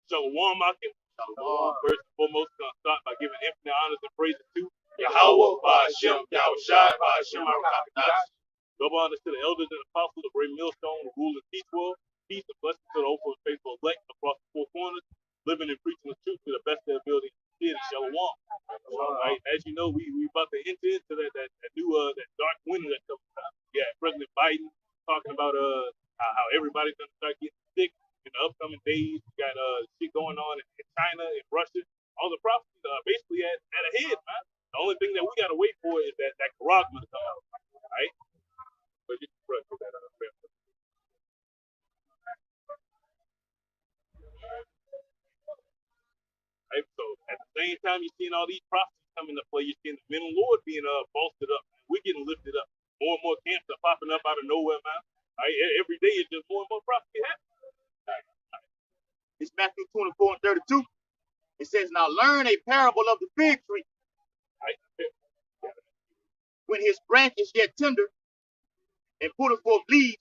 Shalawam, Shalawam. First and foremost, going to start by giving infinite honors and praises to YAHAWAH, bahasham, Yahawashi, bahasham, double honors to the elders and apostles of great Millstone, who rule and teach world. Peace and blessings to the hopeful and faithful elect across the four corners, living and preaching the truth to the best of their ability. Shalawam. Right, as you know, we about to enter into that new that dark winter that's coming out. Yeah, President Biden talking about how everybody's gonna start getting sick in the upcoming days. We got shit going on in China and Russia. All the prophecies are basically at a head, man. The only thing that we gotta wait for is that Karagma to come out. Right? But you can put that up there. Right? So at the same time, you're seeing all these prophecies come into play. You're seeing the men of the Lord being bolstered up. Man. We're getting lifted up. More and more camps are popping up out of nowhere, man. Right? Every day it's just more and more prophecy happening. It's Matthew 24 and 32. It says, now learn a parable of the fig tree. Right? When his branch is yet tender and putteth forth leaves,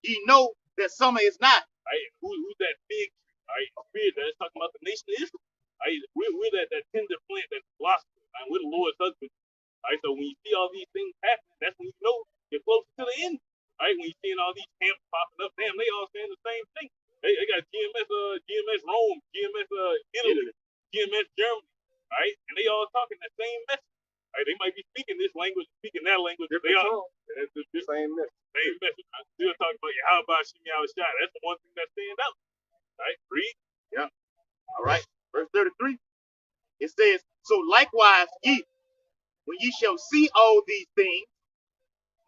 ye know that summer is nigh. Right? Who's that fig tree? Right? Spirit that's talking about the nation of Israel. Right? We're that tender plant that's blossomed. Right? We're the Lord's husband. Right? So when you see all these things happening, that's when you know you're close to the end. Right? When you're seeing all these camps popping up, damn, they all saying the same thing. They got GMS Rome, GMS Italy, GMS Germany, right? And they all talking the same message. Right? They might be speaking this language, speaking that language, but they are the same message. Same message. I'm still talking about Yahawashi, Yahawashi. That's the one thing that stands out. Right? Read. Yeah. All right. Verse 33. It says, so likewise ye, when ye shall see all these things,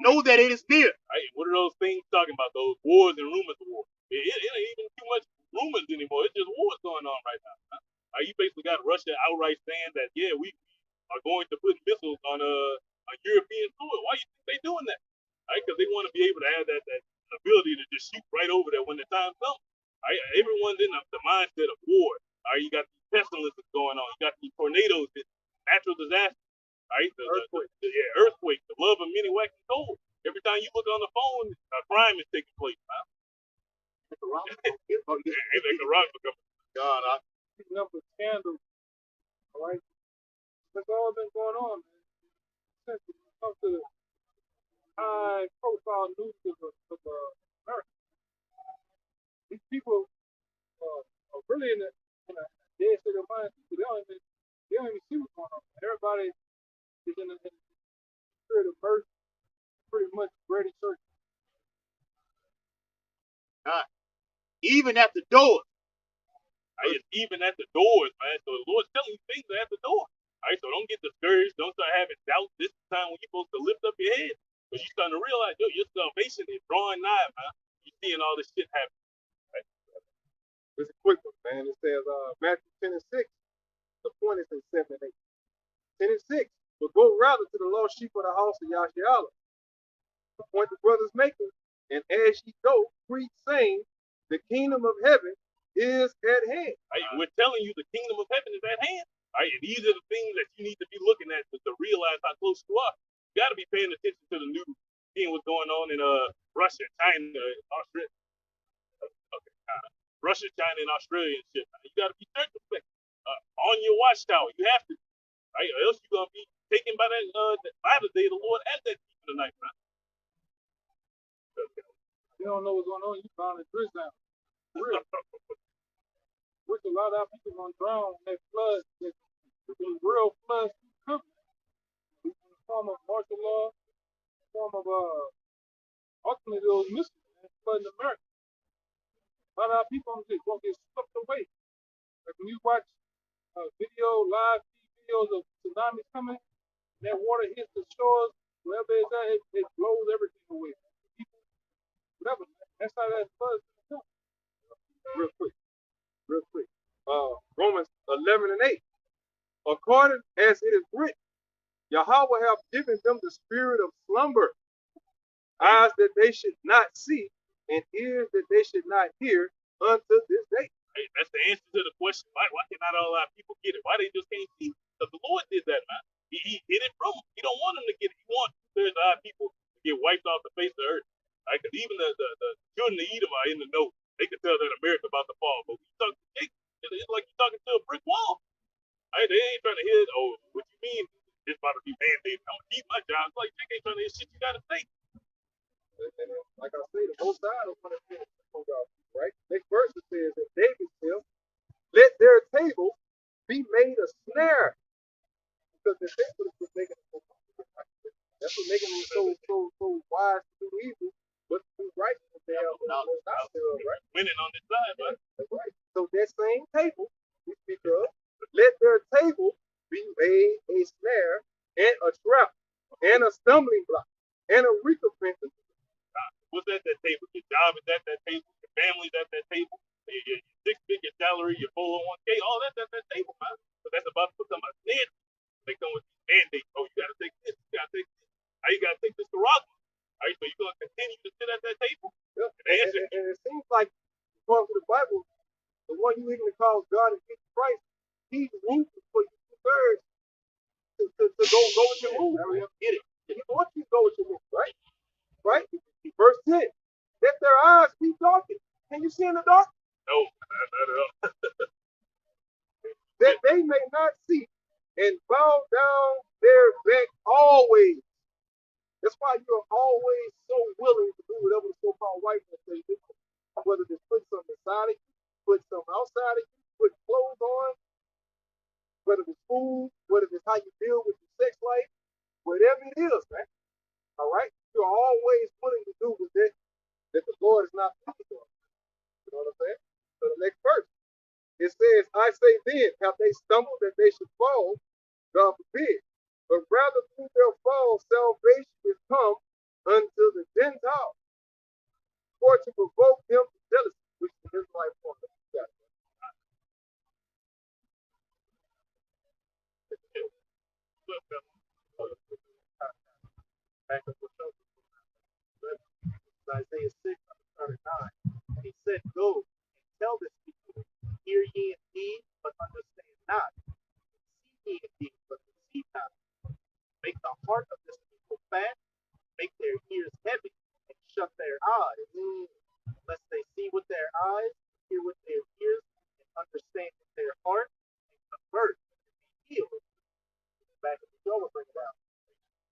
know that it is near. Right? What are those things talking about? Those wars and rumors of war. It ain't even too much rumors anymore. It's just wars going on right now. Huh? You basically got Russia outright saying that, yeah, we are going to put missiles on European soil. Why do you think they doing that? Right? Because they want to be able to have that ability to just shoot right over there when the time comes. Right? Everyone's in the mindset of war. Right? You got these pestilences going on. You got these tornadoes, natural disasters. Right? Earthquake, the love of many waxing cold. Every time you look on the phone, a crime is taking place. Huh? God, I keep up with scandals. All right, that's all been going on, man. Since it comes to the high-profile news of America, these people are really in a dead state of mind. They don't even see what's going on. Everybody is in the spirit of mercy, pretty much ready church. Even at the door. Right? Even at the doors, man. So the Lord's telling you things are at the door. Right? So don't get discouraged. Don't start having doubts. This is the time when you're supposed to lift up your head. Because you're starting to realize, yo, your salvation is drawing nigh, man. You're seeing all this shit happen. Right? It's a quick one, man. It says Matthew 10 and 6. The point is in 7 and 8. 10 and 6. But go rather to the lost sheep of the house of Yahawashi. Appoint the brothers makers, and as ye go, preach, saying, the kingdom of heaven is at hand. Right? We're telling you the kingdom of heaven is at hand. Right? And these are the things that you need to be looking at to realize how close you are. You got to be paying attention to the news, seeing what's going on in Russia, China, Australia. Okay, Russia, China, and Australia and shit. Man. You got to be circumspect on your watchtower. You have to, right? Or else you're gonna be taken by by the day of the Lord at that time of the night, man. You don't know what's going on, you found a drift down. Which a lot of our people gonna drown in that flood, those real floods coming. In the form of martial law, in the form of ultimately those missiles flooding America. A lot of our people gonna get swept away. Like when you watch live videos of tsunamis coming, that water hits the shores, wherever it's at, it blows everything away. People, whatever. That's how that flood is going to come. Real quick. Romans 11 and 8. According as it is written, Yahawah have given them the spirit of slumber, eyes that they should not see, and ears that they should not hear unto this day. Hey, that's the answer to the question. Why cannot all our people get it? Why they just can't see? Because the Lord did that, man. He hid it from them. He don't want them to get it. He wants 2/3 of our people to get wiped off the face of the earth. Right? Because even the children of Edom are in the know. They can tell that America about to fall. But we talk, it's like you're talking to a brick wall. They ain't trying to hear, oh, what you mean? It's about to be mandated. I'm gonna keep my job. It's like they ain't trying to hear shit you gotta say. And like I say, the Most High don't want to finish the program, right? Next verse it says that David said, let their table be made a snare. Because the table is making them so comfortable. That's what making them so wise to do evil, but to do righteousness. They have right? Winning on this side, but that's right. So that same table we speak of, let their table be made a snare and a trap and a stumbling block and a recompense. what's at that table? Your job is at that table. Your family's at that table. Your six-figure salary, your 401k, all that's at that table, man. But that's about to put them on stand. They come with these mandates. Oh, you got to take this. You got to take this. How you got to take this to Rock? All right, so you going to continue to sit at that table? Yeah. And it seems like, according to the Bible, the one you even call God and Jesus Christ, he's rooting for you two-thirds to go with your move. Get it. He wants you to go with your move, right? Right? Verse 10. Let their eyes be darkened. Can you see in the dark? No, not at all. That they may not see and bow down their back always. That's why you're always so willing to do whatever the so-called white man say do. Whether it's put something inside of you, put something outside of you, put clothes on, whether it's food, whether it's how you deal with your sex life, whatever it is, man. All right? You're always willing to do with it that the Lord is not pleased with. You know what I'm saying? So the next verse, it says, I say then, have they stumbled that they should fall? God forbid. But rather through their fall, salvation is come unto the Gentiles, for to provoke them to jealousy, which is his life on the Isaiah 6:39. He said, go and tell this people, hear ye indeed, but understand not. See ye indeed, but receive not. Make the heart of this people fat, make their ears heavy, and shut their eyes, lest they see with their eyes, hear with their ears, and understand with their heart, and convert, and be healed. Back in the show, we'll bring it out.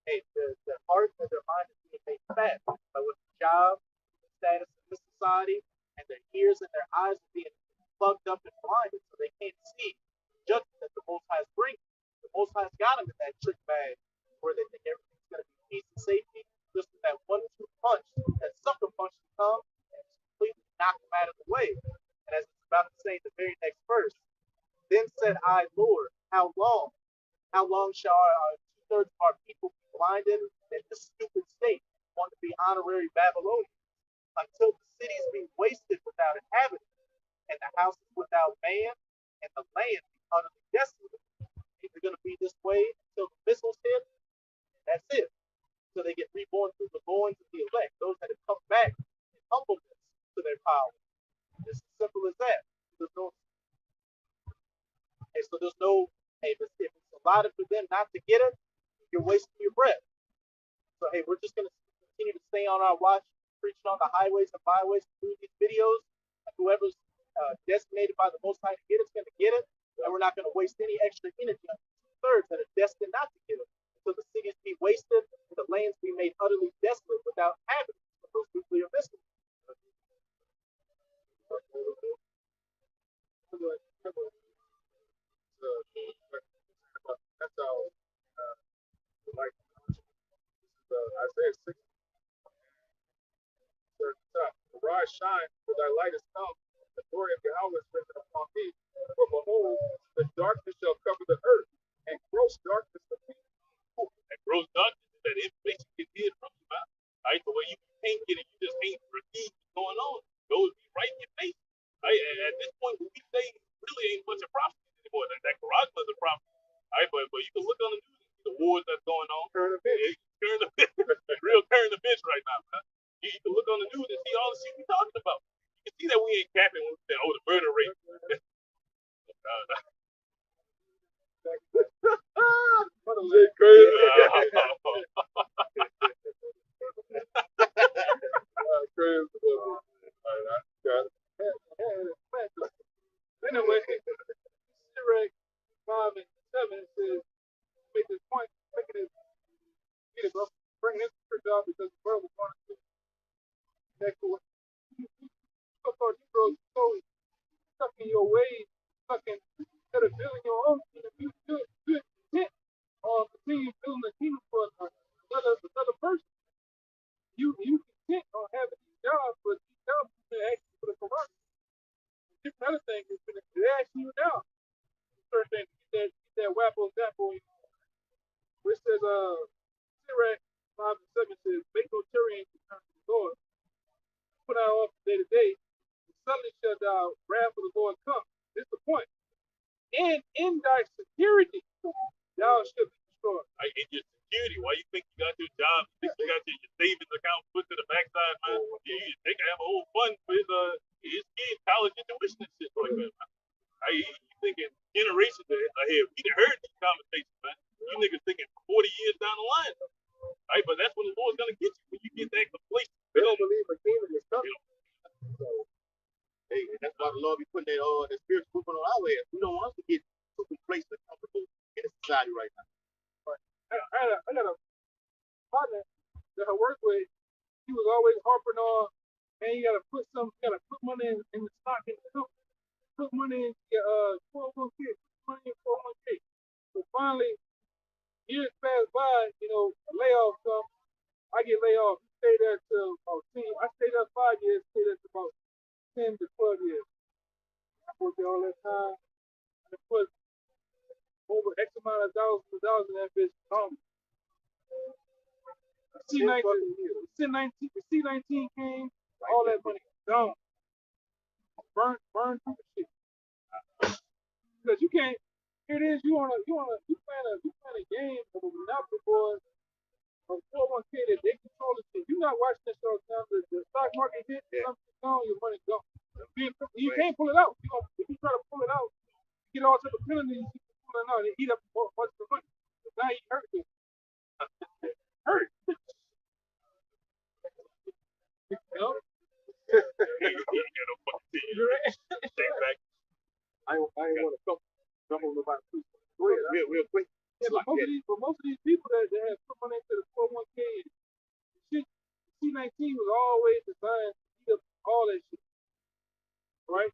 Hey, the heart and their mind is being made fat by what the job, the status in this society, and their ears and their eyes are being plugged up and blinded so they can't see the judgment that the Most High is bringing. The Most High's got them in that trick bag where they think everything's going to be peace and safety. Just with that 1-2 punch, that sucker punch will come and just completely knock them out of the way. And as it's about to say in the very next verse, then said I, Lord, how long? How long shall our two-thirds of our people be blinded in this stupid state, want to be honorary Babylonians, until the cities be wasted without inhabitants, and the houses without man, and the land be utterly desolate? It's going to be this way until the missiles hit, and that's it. So they get reborn through the loins of the elect, those that have come back in humbleness to their power. It's as simple as that. There's no, so there's no, if it's allotted for them not to get it, you're wasting your breath. So hey, we're just going to continue to stay on our watch, preaching on the highways and byways through these videos. And whoever's designated by the Most High to get it's going to get it, and we're not going to waste any extra energy on two-thirds that are destined not to get it. So the cities be wasted, and the lands be made utterly desolate without inhabitants of those nuclear missiles. That's how, like, Isaiah 6, the rise shine, for thy light is come, the glory of Yahweh is risen upon thee. For behold, the darkness shall cover the earth, and gross darkness the people. That gross darkness is that information gets hid from you, man. All right, so where you can't get it, you just can't perceive what's going on. Those be right in your face. All right, and at this point, what we say really ain't much of prophecy anymore. That garage was a prophecy. All right, but you can look on the news and see the wars that's going on. Current events. Current events. Real current events right now, man. You can look on the news and see all the shit we talking about. You can see that we ain't capping when we say, oh, the murder rate. Crazy. Crazy. job because the brother wanted to connect with so-called Negroes so stuck in your ways, stuck in instead of building your own kingdom, you good content or continue building the kingdom for another person. You content on having these jobs, but these jobs are gonna ask you for the commercial. Different other things is gonna ask you now. Certain things, get that wappo zappo, which says Sirach 5:7 says, make no tarrying to turn to the Lord. Put out off day to day, and suddenly shall thou wrath of the Lord come. This is the point. And in thy security, thou shalt be destroyed. I in your security. Why you think you got your job? You think you got your savings account put to the backside, man? They can have a whole fund for his kids' college and tuition and shit like that, man. You thinking generations ahead. We done heard these conversations, man. You niggas thinking 40 years down the line. Right? But that's when the Lord's gonna get you when you get that complacent. They don't believe a kingdom is coming. So, hey, that's why the Lord be putting that spiritual movement on our ass. We don't want us to get too complacent and comfortable in the society right now. I got a partner that I work with. He was always harping on, man, you gotta put money in the stock and put money in your 401k, put money in 401k. So finally, years pass by, a layoff comes. I get laid off. He stayed there till about 10. I stayed there 5 years, stayed there till about 10 to 12 years. I worked there all that time. I put over X amount of dollars in that bitch. The C19 came, all that money gone. Burn through the shit. Because you can't. Here it is. You playing a game of a monopoly board of 401k that they control the shit. You not watching that show now. The stock market hit, something gone, your money gone. You can't pull it out. If you try to pull it out, you get all type of penalties. You can pull it out and eat up much of the money. Now you hurt it. Hurt. You know? You got no fucking team. Take back. I ain't want to jump on nobody. Go ahead, real quick. Yeah, but most of these people that have put money into the 401k, C19 was always designed to eat up all that shit, right?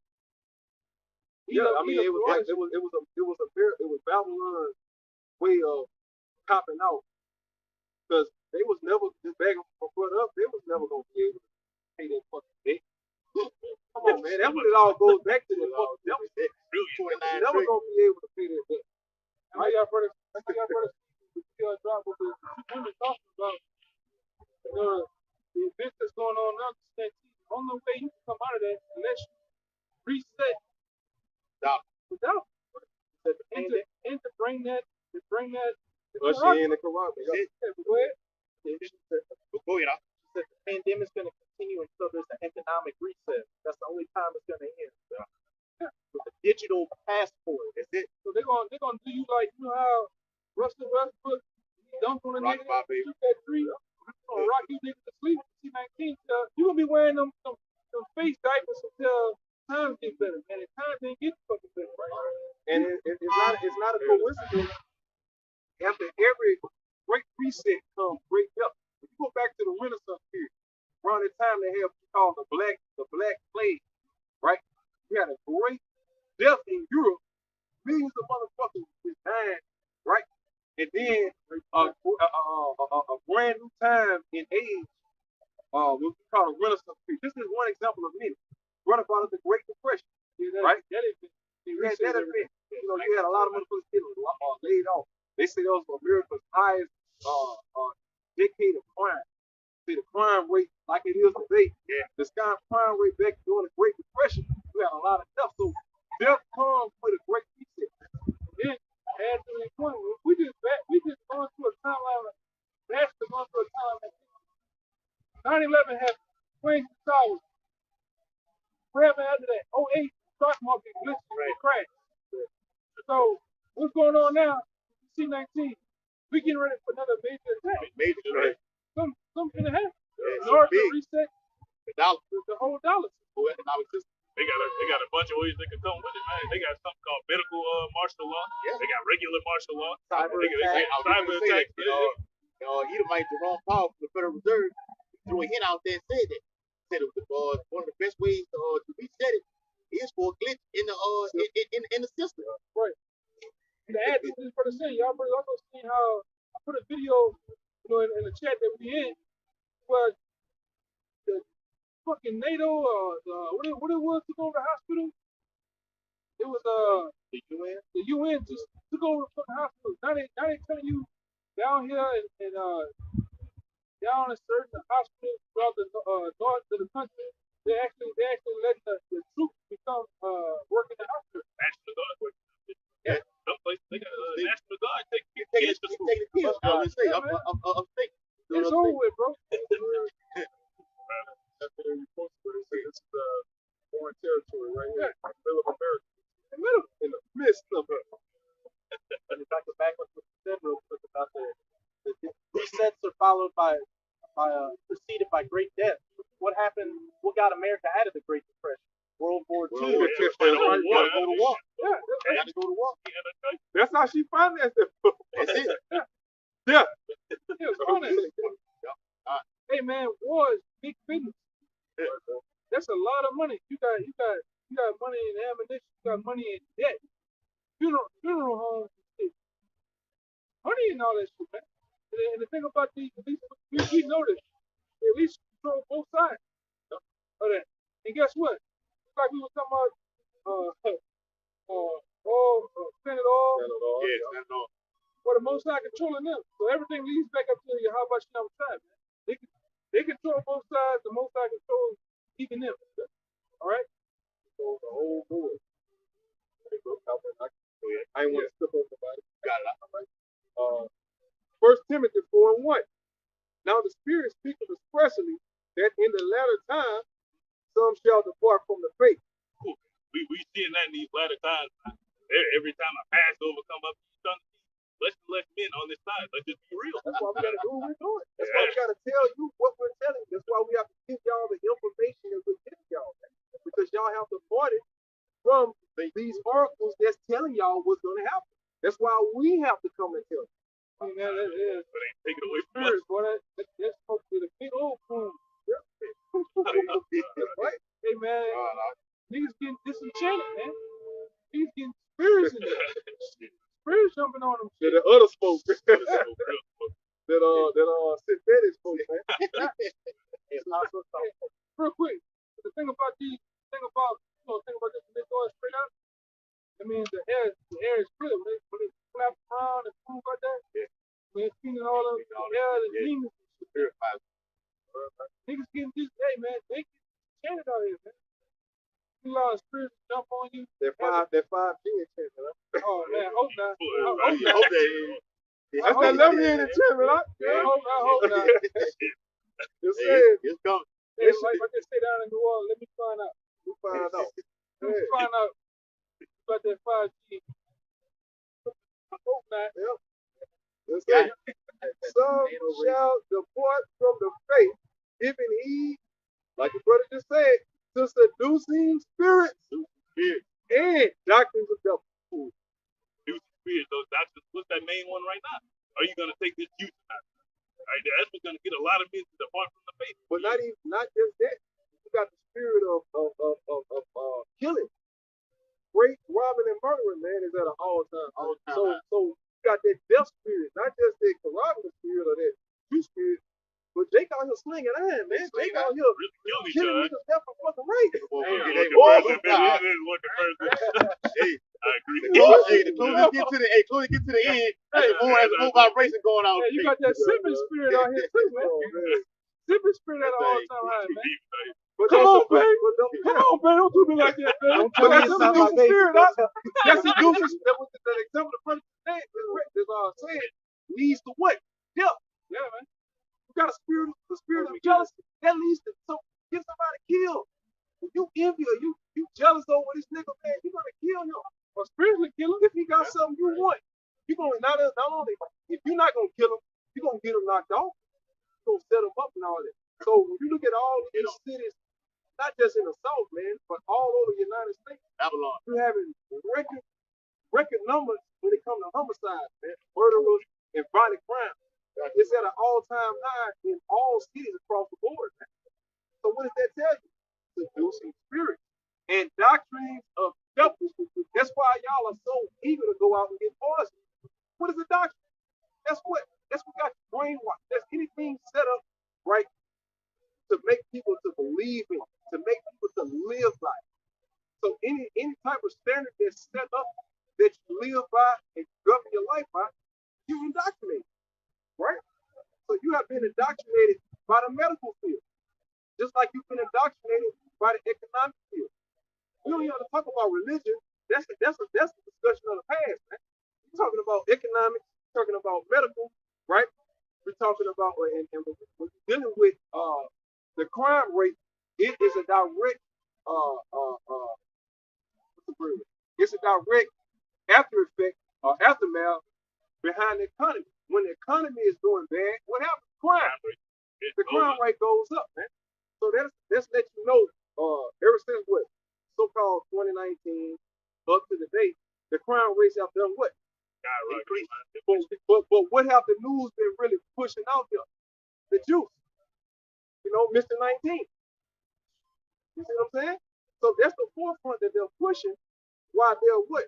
I mean, it was Babylon's way of copping out because they was never just begging for foot up. They was never gonna be able to pay that fucking debt. Come on, man. That's what it all goes back to. That fucking debt. They're never gonna be able to pay that debt. I know y'all brothers drop with the women talking about the events that's going on now. The only way you can come out of that unless you reset the doubt. And to bring that Usher in the corrupt. Go ahead. Go ahead. The pandemic's going to continue until there's an economic reset. That's the only time it's going to end. With the digital passport, that's it. So they're gonna do you like how Russell Westbrook dunked on a nigga, shoot that tree, gonna rock you niggas to sleep. C19, you gonna be wearing them face diapers until times get better, man. And times ain't get fucking better, right? And it's not a coincidence. After every great reset comes great death. If you go back to the Renaissance period, around the time they have what you call the Black Plague, right? We had a great death in Europe. Millions of motherfuckers was dying, right? And then a brand new time in age, what we call a Renaissance period. This is one example of many. Brought about the Great Depression, right? That event. You had a lot of motherfuckers getting laid off. They say those were America's highest decade of crime. See the crime rate like it is today. The crime rate back during the Great Depression, we had a lot of death. So death comes with a great reset. Then add to the point, we just going through a timeline. That's going through a timeline. 9/11 happened. Twin Towers. What happened after that? 08 stock market glitched and crashed. So what's going on now? C19. We getting ready for another major attack. Something to happen. In order to reset the whole dollar. They got a bunch of ways they can come with it, man. They got something called medical martial law. They got regular martial law. Cyber attack. Edomite Jerome Powell from the Federal Reserve threw a hint out there and said that. Said one of the best ways to reset it is for a glitch in the in the system. Right. And to add to this for the same, y'all also seen how I put a video, in the chat that we in, where the fucking NATO, what it was took over the hospital. It was the UN. The UN just took over the fucking hospital. Now they telling you down here and down in certain hospitals throughout the north of the country, they actually letting the troops become work in the hospital. National Guard. Yeah. Some places they got National Guard take the pills. I was say upstate. It's over with, bro. This is foreign territory right here, in the middle of America. In the midst of it. And if I could back up what you said real quick about the resets are followed by preceded by great death. What happened? What got America out of the Great Depression? World War II. Go to war. Yeah, Got to go to war. That's how she financed it. That's it. Yeah. Hey man, war is big business. That's a lot of money. You got money in ammunition. You got money in debt. Funeral homes, money and all that shit, man. And the thing about these, we noticed they at least control both sides of that. And guess what? It's like we were talking about Senate oil. Yes, that's all. For the most side controlling them. So everything leads back up to Yahawashi side, man. They control both sides, the most side controls even them. All right? So the whole board. I ain't want to skip over nobody. Got it. All right. 1 Timothy 4:1. Now the Spirit speaketh expressly that in the latter time some shall depart from the faith. We seeing that in these latter times. Every time a Passover come up, you start to see less and less men on this side. Let's just be real. That's why we got to do what we're doing. That's why we got to tell you what we're telling you. That's why we have to give y'all the information that we're giving y'all. Because y'all have to part it from these oracles that's telling y'all what's going to happen. That's why we have to come and tell you. Hey, man, that is. But ain't taking away from us. Spirits, boy, that's supposed to be the big old boom. Right? Hey, man, niggas getting disenchanted, man. Niggas getting spirits in there. Spirits jumping on them. They're the other smoke. that synthetic smoke, man. Real quick, the thing about this, when they go straight out, I mean, the air is clear. When it flaps around and move like that, when it's feeling all of the air, the demons, niggas getting this, hey, man, they get chanted out here, man. A lot of spirits jump on you. They're 5G enchanted, huh? Oh, man, hope not. That's that lemonade enchantment, huh? I hope not. It's coming. Hey, like they say down in New Orleans, let me find out. We'll find out. Let me find out about that 5G. I hope not. Yep. Let's say, some shall depart from the faith, giving heed, like the brother just said, to seducing spirits and doctrines of devils. Seducing spirits, those doctors. What's that main one right now? Are you gonna take this youth out? Right, that's what's gonna get a lot of men to depart from the faith. But not just that. You got the spirit of killing. Rape, robbing, and murdering, man, is at an all-time. So you got that death spirit, not just that corroborative spirit or that true spirit, but Jake out here slinging iron, man. Jake out here killing niggas death for fucking rape. Hey, I agree. The closer get to the end, there's more vibration going on. Yeah, you got that sipping spirit out here too, man. Sipping spirit at an all-time high, man. Come on, babe. Don't do me like that, man. That's seducing spirit. That's seducing spirit. That example the brother said leads to what? Death. Yeah, man. You got the spirit of jealousy. That leads to get somebody killed. If you envy or you jealous over this nigga, man, you're gonna kill him. Or spiritually kill him if he got something you want. You're gonna not only if you're not gonna kill him, you're gonna get him knocked off. You're gonna set him up and all that. So when you look at all these cities, not just in the South, man, but all over the United States, Babylon. you're having record numbers when it comes to homicides, man, murderers and violent crime. It's at an all-time high in all cities across the board. So what does that tell you? Seducing spirits and doctrines of devils. That's why y'all are so eager to go out and get poisoned. What is a doctrine? That's what got you brainwashed. That's anything set up right to make people to believe in, to make people to live by. So any type of standard that's set up that you live by and govern your life by, you indoctrinate, right? So you have been indoctrinated by the medical field, just like you've been indoctrinated by the economic field. You don't even have to talk about religion. That's a discussion of the past, man. We're talking about economics, talking about medical, right? We're talking about and when we're dealing with the crime rate, it is a direct what's the word? It's a direct after effect or aftermath behind the economy. When the economy is doing bad, what happens? Crime. The crime rate goes up, man. So that's let you know, ever since what so-called 2019 up to today, the crime rates have done what? Increased. But what have the news been really pushing out there? The juice. You know, Mr. 19. You see what I'm saying? So that's the forefront that they're pushing while they're what?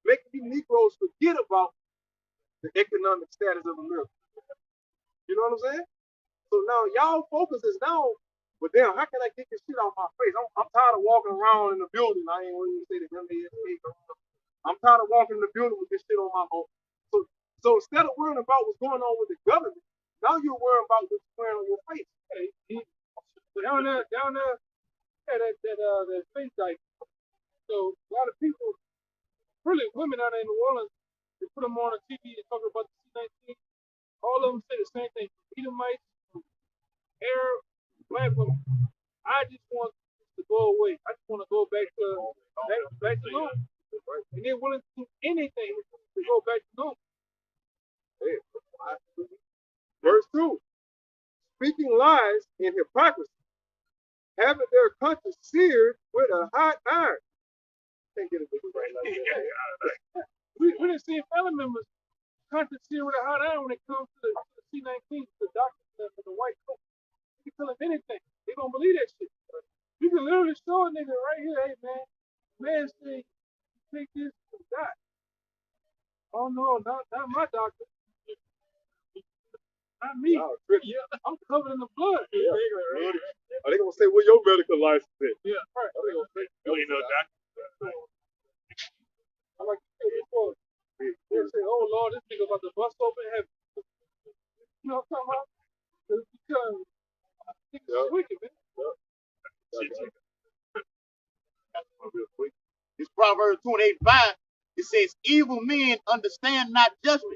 Making you Negroes forget about the economic status of America. You know what I'm saying? So now y'all focus is now, but damn, how can I get this shit off my face? I'm tired of walking around in the building. I ain't want to say that. I'm tired of walking in the building with this shit on my own. So instead of worrying about what's going on with the government, now you're worrying about what's wearing on your face. Hey, down there, that face like. So a lot of people, really women out there in New Orleans, they put them on the TV and talk about the C-19. All of them say the same thing. Edomites, Arab, black women. I just want to go away. I just want to go back to normal. And they're willing to do anything to go back to normal. Verse 2. Speaking lies in hypocrisy, having their conscience seared with a hot iron. Can't get it right like that. We didn't see family members conscience seared with a hot iron when it comes to the C-19, the doctors and the white coat. You can tell them anything. They don't believe that shit. You can literally show a nigga right here, hey man say take this and die. Oh no, not my doctor. Not me. Wow, yeah, I'm covered in the blood. Yeah. Are they gonna say where your medical license is? Yeah, right. Are they gonna say? You ain't no doctor. I like to say before. They say, oh Lord, this nigga about to bust open heaven. You know what I'm talking about? Because niggas wicked, man. This Proverbs 2:85, it says, evil men understand not judgment.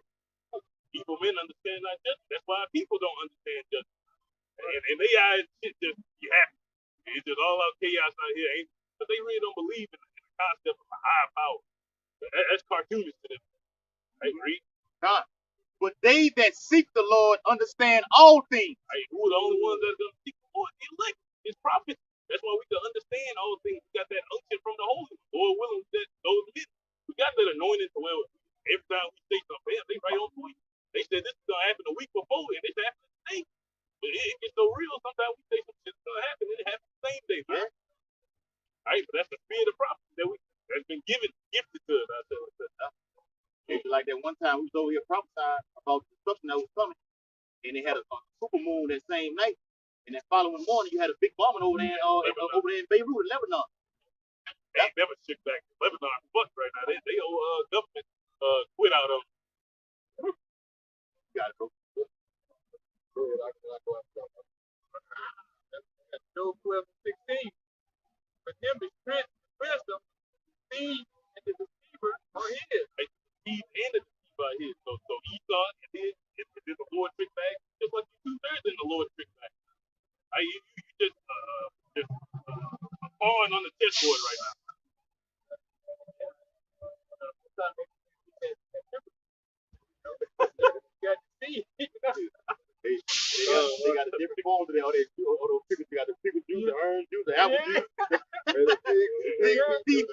Evil men understand not judgment. That's why people don't understand judgment. And they eyes, shit just be happy. It's just all out chaos out here. But they really don't believe in the concept of a higher power. That's cartoonish to them. I agree. God. But they that seek the Lord understand all things. Who are the only ones that's going to seek the Lord? The elect, his prophets. That's why we can understand all things. We got that unction from the Holy One. Lord willing, that those men. We got that anointing to where every time we say something, they right on point. They said this is going to happen a week before, and this happened today. But it gets so real, sometimes we say some shit's going to happen, and it happens the same day, man. All right, but that's the spirit of prophecy that's been gifted to us. It's like that one time we was over here prophesying about the destruction that was coming, and they had a super moon that same night, and that following morning you had a big bombing over there in Beirut, Lebanon. They never shook back. Lebanon fucked right now. They owe government quit out of them. You gotta go. Job 12:16. But him be strength, wisdom, seed, and the deceiver are his. He's in the deceiver are his. So Esau and then the Lord trick back, just like you 2/3 in the Lord trick back. You just pawn on the chessboard right now. Got to see. They got a different form today. All those pickles, they got the pickle juice, the orange juice, the apple juice, and the big teeth.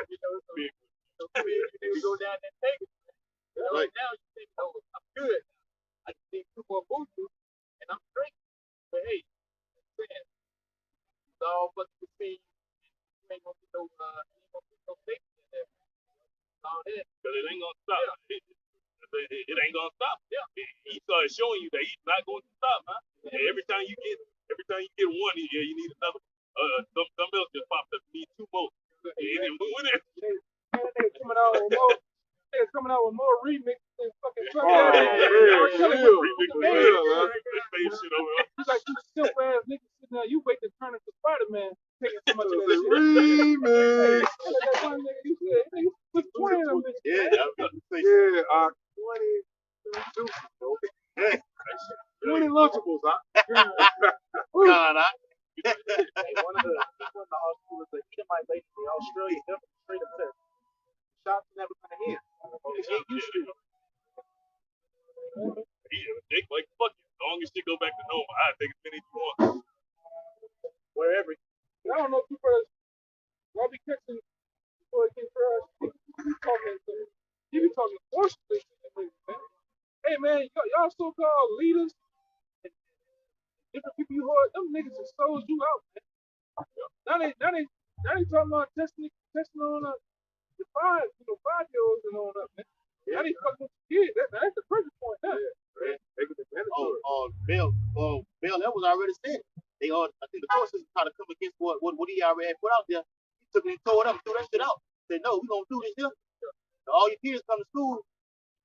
You know, so you go down and take it. Right now, you think, oh, I'm good. gonna stop. Yeah, he started showing you that he's not going to stop, man. And every time you get one, you need another. Something else just popped up. You need two more. They're coming out with more. They're coming out with more remixes than fucking Shit over. He's like, you simp ass niggas sitting there, you wait to turn into Spider-Man, taking so much of that shit. Remix. That one nigga, you said, nigga, put 20 of them bitches. Yeah, I'm about to say. Yeah, 20 juices, bro. 20 Lunchables, huh? God, Hey, one of the high schoolers, the Edomite lady in Australia, definitely straight up said, shots never gonna hit. Get used to it. They like fuck you. As long as shit go back to normal, I take as many as you want. Wherever. I don't know if you brothers, y'all be catching before it gets trash. You be talking forcefully to them niggas, man. Hey man, y'all so-called leaders, and different people you heard, them niggas have sold you out, man. Now they talking about testing on the 5-year-olds and on up, man. Now they fucking with the kids. That's the perfect point now. Bill, that was already said. They all, I think the court system trying to come against what he already had put out there. He took it and tore it up, threw that shit out. Said, no, we're gonna do this here. All your kids come to school.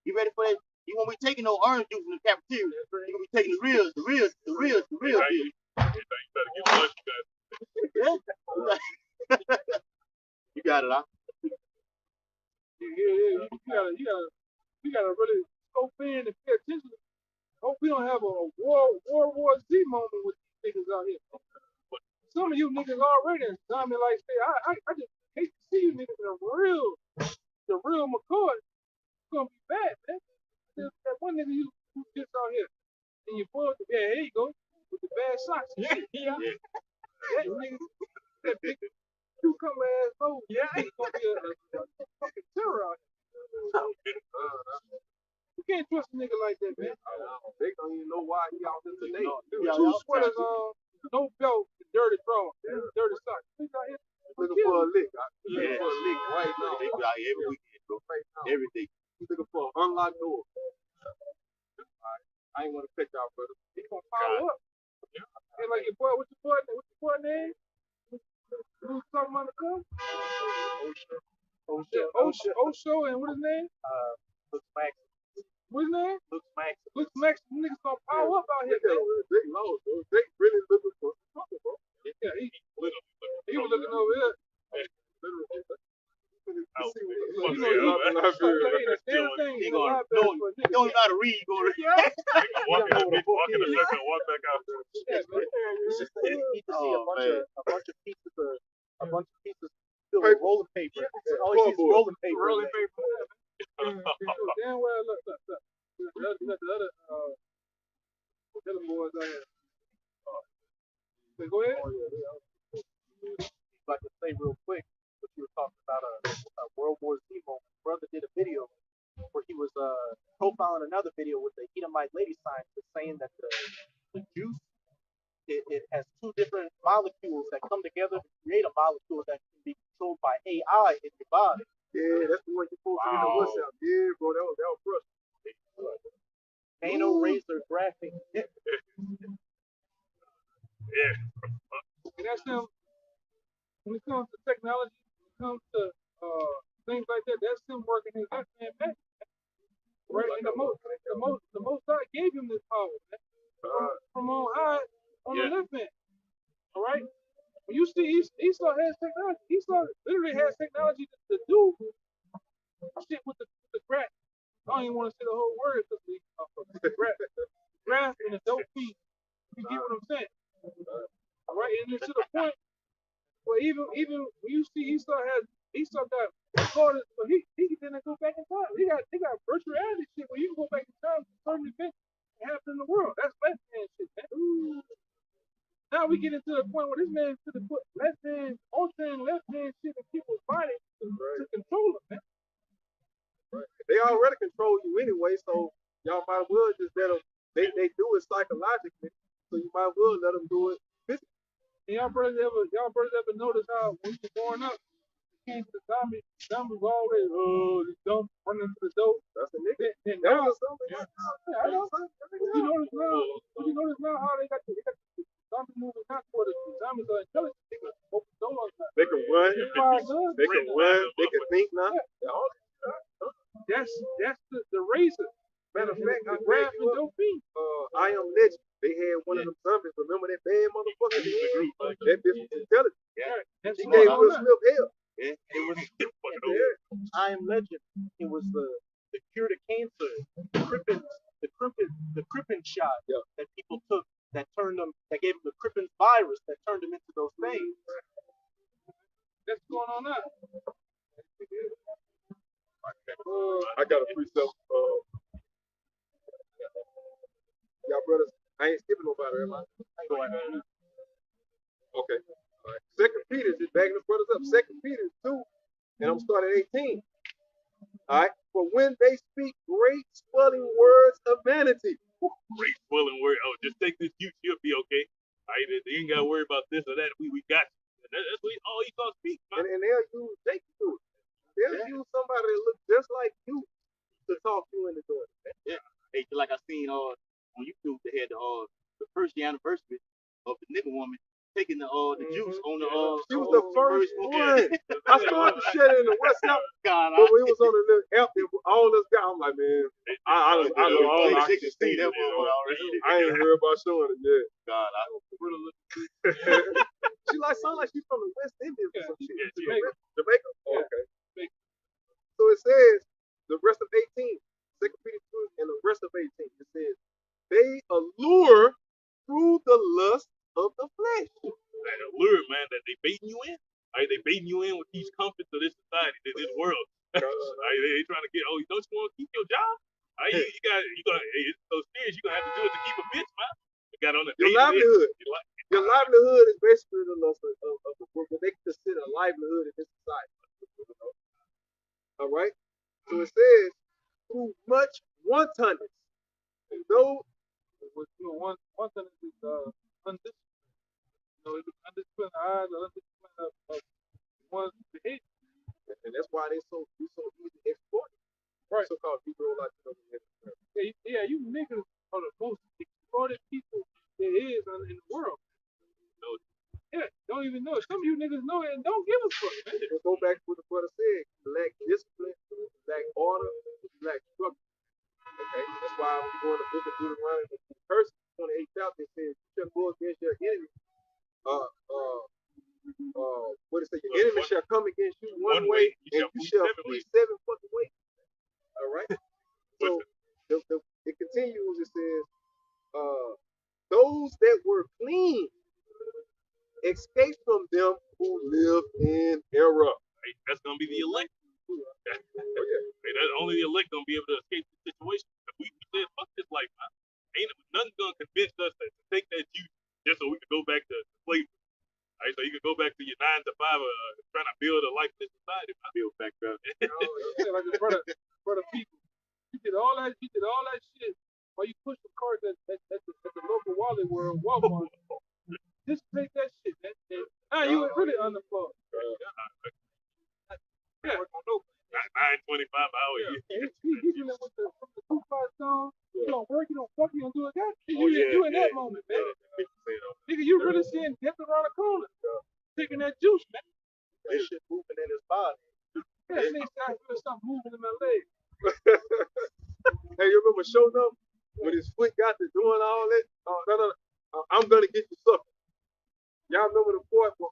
You ready for that? You won't be taking no orange juice in the cafeteria. You're gonna be taking the real deal. You better get lunch, guys. You got it, huh? Yeah. You gotta really scope in and pay attention. Hope we don't have a World War Z moment with these niggas out here. Some of you niggas already done me like say, I just hate to see you niggas in the real McCoy. It's gonna be bad, man. There's that one nigga who gets out here and you pull the here you go with the bad socks. Yeah. That nigga, that big cucumber ass hole. Yeah, it's gonna be a fucking terror out here. You can't trust a nigga like that, man. They don't even know why he out there today. Two sweaters on, no belt, dirty drawers, dirty socks. He's out here looking for a lick. Looking for a lick right now. They be out here every weekend, bro. Every day. He's looking for an unlocked door. I ain't want to cut y'all, brother. He gonna follow up. And like your boy, what's your boy name? Who's talking about the club? Osho, and what his name? Looks Max. What's his name? Looks Max. Looks Max. Niggas gonna power up out here, man. They lost, bro. They really looking for something, bro. Yeah, he was looking over here. He don't know how to read. Walk in the circle and walk back out. You can see a bunch of pieces filled with rolling paper. All you see is rolling paper. Damn well, look. The other boys out here. Go ahead. Like to say real quick, what you were talking about a World War Z moment. Brother did a video where he was profiling another video with the Edomite lady scientist saying that the juice it has two different molecules that come together to create a molecule that can be controlled by AI in your body. Yeah, that's the one you supposed to get the what's out. Yeah, bro, that was frustrating. Nano razor graphic. Yeah. And that's him. When it comes to technology, when it comes to things like that, that's him working his left hand back. Right? And the most high gave him this power, man. From on high on the left hand. All right? When you see Esau has technology, Esau literally has technology to do shit with the crack. I don't even want to say the whole word because the grass and the dope feed. You get what I'm saying? All right, and it's to the point where even when you see Esau got recorded, but he didn't go back in time. They got virtual reality shit where you can go back in time to certain events that happen in the world. That's left hand shit, man. Ooh. Now we get into the point where this man to put left hand, altering left hand shit in people's bodies to control them, man. Right. They already control you anyway, so y'all might as well just let them. They do it psychologically, so you might as well let them do it physically. And y'all brothers ever notice how when you're growing up, came to the zombies always, this dumb running to the door. That's a nigga. Then That now, was something. yeah, I know. You notice now how they got the zombie moving not toward the zombies are intelligent. They can open doors now. They can run. They fire guns. They can run. They can think now. That's the razor. Matter of fact, I Grab grabbed and dope fiend. I Am Legend. They had one of them zombies. Remember that bad motherfucker? That bitch was intelligent. That's She what gave I'm Will not. Smith hell. Yeah, it was. I Am Legend. It was the cure to cancer, the Crippen shot that people took that turned them, that gave them the Crippen virus that turned them into those things. That's going on now. I got a precept. Y'all brothers, I ain't skipping nobody, am I? Okay. All right. Second Peter, just backing the brothers up. Second Peter 2, and I'm starting at 18. All right. For when they speak great swelling words of vanity. Great swelling word. Oh, just take this juice. You'll be okay. All right, you ain't got to worry about this or that. We got you. That's what all you gonna speak, man. And they'll use they do it. They'll use somebody that looks just like you to talk you into doing it. Yeah. Hey, like I seen on YouTube, they had the first year anniversary of the nigga woman taking the juice on the She was the first one. I started to share it in the West South. God, But when it was on the little app that all us got, I'm like, man, I know all I can see that already. I ain't heard about showing it yet. God, I hope Really look She sound like she's from the West Indies or some shit. Jamaica. Jamaica? Oh, Yeah. okay. So it says the rest of 18, 2 Peter 2 and the rest of 18, it says, they allure through the lust of the flesh. That allure, man, that they baiting you in. Right, they baiting you in with these comforts of this society, this world. Right, they trying to get, don't you want to keep your job? Right, you got those fears you're gonna have to do it to keep a bitch, man. You got on the Your livelihood. Your livelihood is basically the lust of what they consider a livelihood in this society. All right? So it says, through much wantonness. And though one thing is undisciplined. It's undisciplined eyes, or undisciplined of one's behavior. and that's why we so easy exploited. Right. So-called Negro Latino. Yeah, you niggas are the most exploited people there is in the world. Yeah, don't even know it. Some of you niggas know it and don't give a fuck, man. We'll go back to what the brother said. Lack discipline, lack order, lack structure. Okay, that's why when you go in the book of Deuteronomy, the curse 28 chapter, it says, you shall go against your enemy. What it say? Your enemy shall come against you one way, and you shall flee seven fucking ways. All right. So it continues. It says, those that were clean escape from them who live in error. Right, that's gonna be the elect. Oh, yeah. That's only the elect gonna be able to escape the situation. If we said fuck this life, man, ain't nothing gonna convince us to take that juice just so we can go back to slavery. All right, so you can go back to your 9 to 5, trying to build a life in this society. I build back up. Like a brother people. You did all that shit while you push the carts at the local Walmart. Just take that shit. Now you really unemployed. Yeah. 9.25 hours. He dealing with the Tupac song. You don't work, you don't fuck, you don't do it. Oh, You in that moment, man. Nigga, you really seeing death around the corner. Taking that juice, man. That shit moving in his body. Yeah, nigga, I feel something moving in my leg. Hey, you remember showing up when his foot got to doing all that? I'm gonna get you sucker. Y'all remember the part where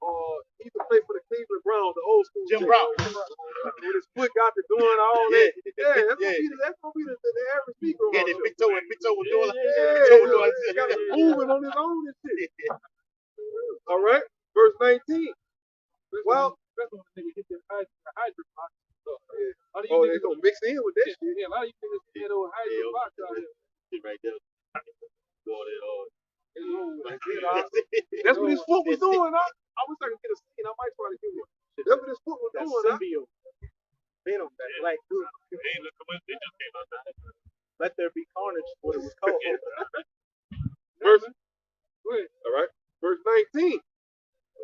he used to play for the Cleveland Browns, the old school Jim team. Brown. When his foot got to doing all that. Yeah, that's gonna be the average Negro. Yeah, the big toe was doing like he got moving on his own and shit. All right, verse 19. Well, That's when the nigga hit that hydro box. oh, they gonna mix in with that shit. Yeah, a lot of you niggas see that old hydro box out here. shit right there. Going it all. That's what his foot was doing. I wish I could get a scene. I might try to do it. That's what his foot was That doing. symbiote. Venom, that black goo. Hey, look, they just came out there. Let there be carnage, what it was called. Verse, all right, verse 19.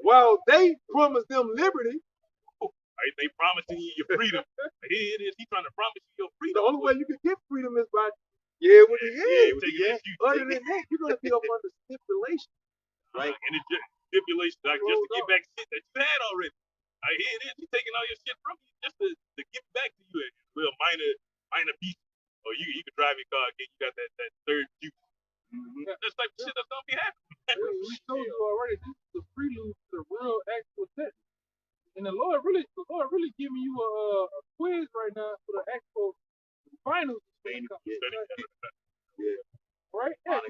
While they promised them liberty, Right? They promising you your freedom. Here it is. He's trying to promise you your The freedom. only way you can get freedom is by with the Yeah, end. taking that you Other than that, you're gonna be up under stipulation. right? And it's just stipulations like just to get back shit that you had already. Like, here it is. He's taking all your shit from you just to give it back to you at real minor piece. Or you can drive your car again. You got that third juice. That's like shit that's gonna be happening. We told you already. This is the prelude to the real actual test. And the Lord really giving you a quiz right now for the actual finals. Yeah. Right? Yeah,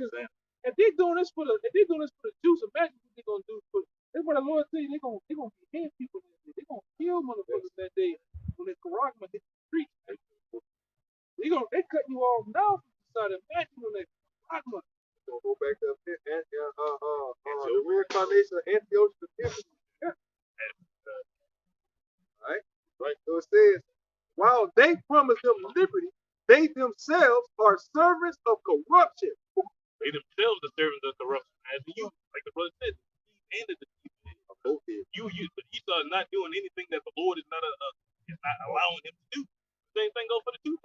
if they're doing this for the Jews, imagine what they're gonna do for. That's what the Lord tell you. They're gonna behead people that day. They're gonna kill motherfuckers that day when the Karagma hit the street. They cutting you off now from the side. Imagine when that Karagma. So go back to the reincarnation of Antiochus Epiphanes. Right. So it says, while they promise them liberty, they themselves are servants of corruption. They themselves are servants of corruption. As you, like the brother said, he ended the you Esau is not doing anything that the Lord is not allowing him to do. Same thing goes for the 2/3. You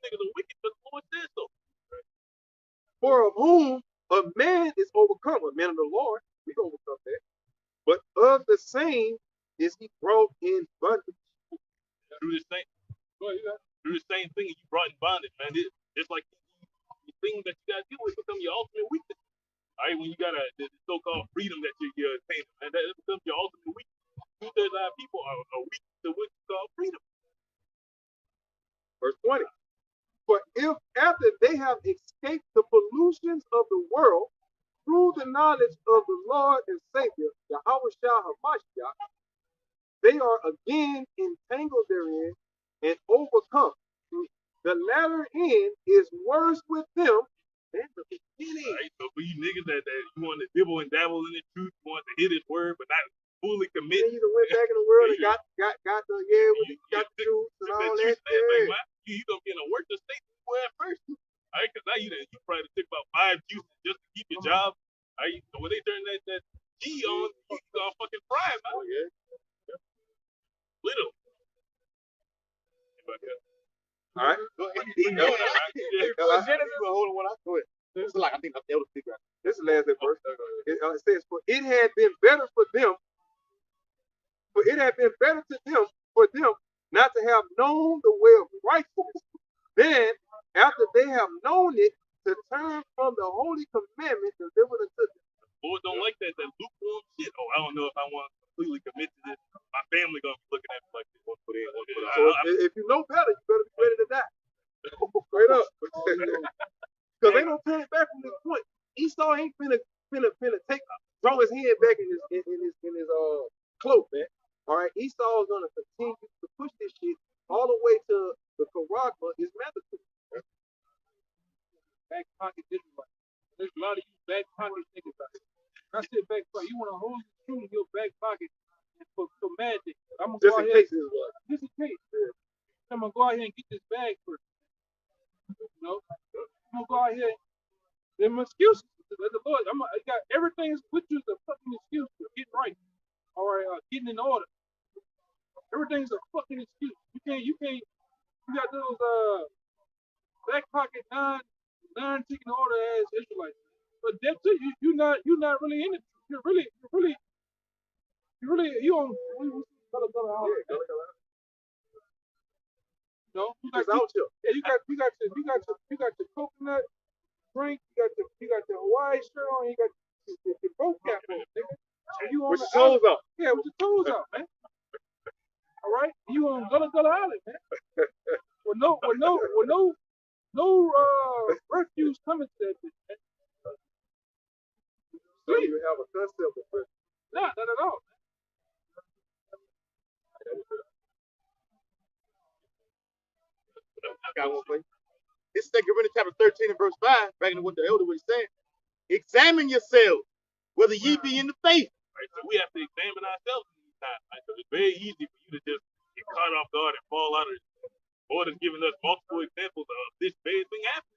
niggas are wicked because the Lord said so. For of whom a man is overcome, a man of the Lord, we overcome that. But of the same is he brought in bondage. Through the same thing you brought in bondage, man. It's like the things that you gotta deal with become your ultimate weakness. All right, when you got the so-called freedom that you're attaining, and that becomes your ultimate weakness. 2/3 of our people are weak to what you call freedom. Verse 20. For if after they have escaped the pollutions of the world through the knowledge of the Lord and Savior, Yahawashi, they are again entangled therein and overcome. The latter end is worse with them than the beginning. Right, so for you niggas that you want to dibble and dabble in the truth, you want to hear this word, but not fully commit. And you went back in the world and got the truth and all that. You gonna be in a worse state than you were at first. All right, because now you probably took about 5 juices just to keep your job. All right, so when they turn that G on, you gonna fucking fry it, man. Oh, yeah. Little. All right. Go ahead. Hold on, what I go ahead. This is like I think I'm able to figure out. This is the last verse. It says, for it had been better for them not to have known the way of righteousness than after they have known it to turn from the holy commandment delivered unto them. Lord don't like that lukewarm shit. Oh, I don't know if I want to completely commit to this. My family gonna be looking at me like this. So if you know better, you better be ready to die. Straight up. Because they don't turn it back from this point. Esau ain't finna throw his head back in his cloak, man. All right, Esau is gonna continue to push this shit all the way to the Karagma is mandatory. Back pocket Israelite. There's a lot of you back pocket niggas out there. I said back pocket. You want to hold the truth in your back pocket for magic. I'm gonna Just go in out case here. it was. Just in case. I'm gonna go out here and get this bag first. You know, I'm gonna go out here. There's my excuses. The Lord, I got everything with you is a fucking excuse for getting right. All right, getting in order. Everything's a fucking excuse. You got those back pocket non-taking order as Israelites. But that's it. You're not really in it. You on no, you got your coconut drink, you got your Hawaii shirt on, you got your boat cap on, nigga. You on with your toes out. Yeah, with your toes out, man. All right, you on Gullah Island, man. with no refuse coming to that bitch, man. So you have a concept of it. Not at all. I got one for you. This is 2 Corinthians chapter 13 and verse 5, back into what the elder was saying. Examine yourselves, whether ye be in the faith. Right, so we have to examine ourselves in these times. Right? So it's very easy for you to just get caught off guard and fall out of it. Lord has given us multiple examples of this very thing happening.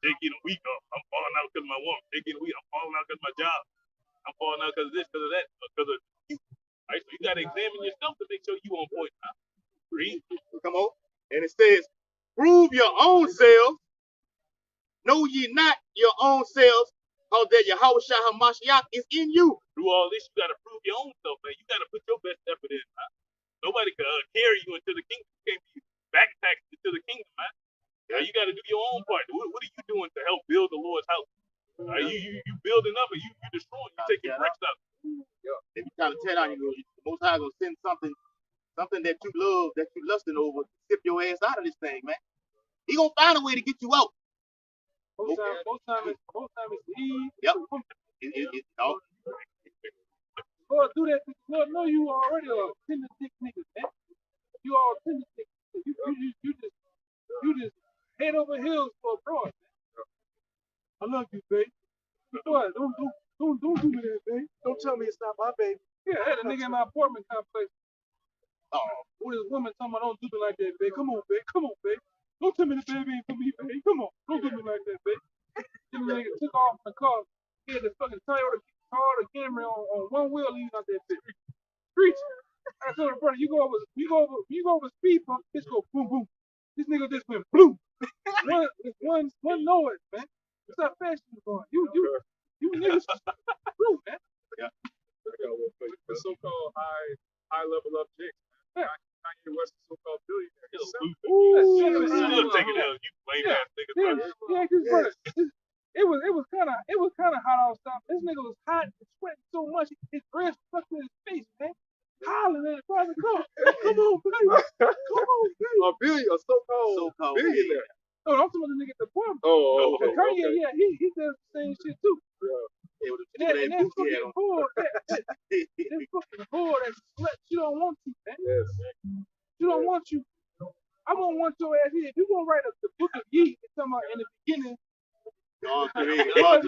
They're getting weak. I'm falling out because of my woman. They're getting weak. I'm falling out because of my job. I'm falling out because of this, because of that, because of you. All right, so you got to examine yourself to make sure you on point. Now. Read. Come on. And it says, prove your own selves. Know ye not your own selves, how that Yahawashi HaMashiach is in you. Do all this, you got to prove your own self, man. You got to put your best effort in. Man. Nobody can carry you into the kingdom. You can't be backpacked into the kingdom, man. You got to do your own part. What are you doing to help build the Lord's house? You building up, or you destroying? You taking bricks out. If you trying to tear down, the Most High gonna send something that you love, that you lusting over, sip your ass out of this thing, man. He gonna find a way to get you out. Most time it's Eve. Yep. Lord, do that. Lord, know you already a tender dick nigga, man. You all tender dick. You just head over heels for a broad, man. I love you, babe. What? Don't do me that, babe. Don't tell me it's not my baby. Yeah, I had a nigga in my apartment complex. With his woman talking about, don't do me like that, babe. Come on, babe. Come on, babe. Don't tell me the baby ain't for me, babe. Come on. Don't do me like that, babe. Then the nigga took off in the car. He had the fucking Toyota Camry on one wheel leaving out that bitch. Preach. I told him, brother, you go over speed bump, bitch go boom boom. This nigga just went boom. one noise, man. That's how fast you going. You niggas boom, man. I got one for you. The so-called high level objects. Kanye West is so-called billionaire. Still taking out you lame ass niggas. Yeah, cause brother, it was kind of hot outside. This nigga was hot and sweating so much, his breath stuck to his face, man. Hollering at the private car. Come on, baby. Come on, baby. A so-called billionaire. No, I'm talking about the nigga at the bar. Oh, okay. Kanye, Okay. yeah, he does the same shit too. And that fucking whore, that fucking whore that slut, she don't want you, man. Yes. She don't want you. I'm gonna want your ass here. If you gonna write up the book of Ye, it's talking about in the beginning. Oh my God.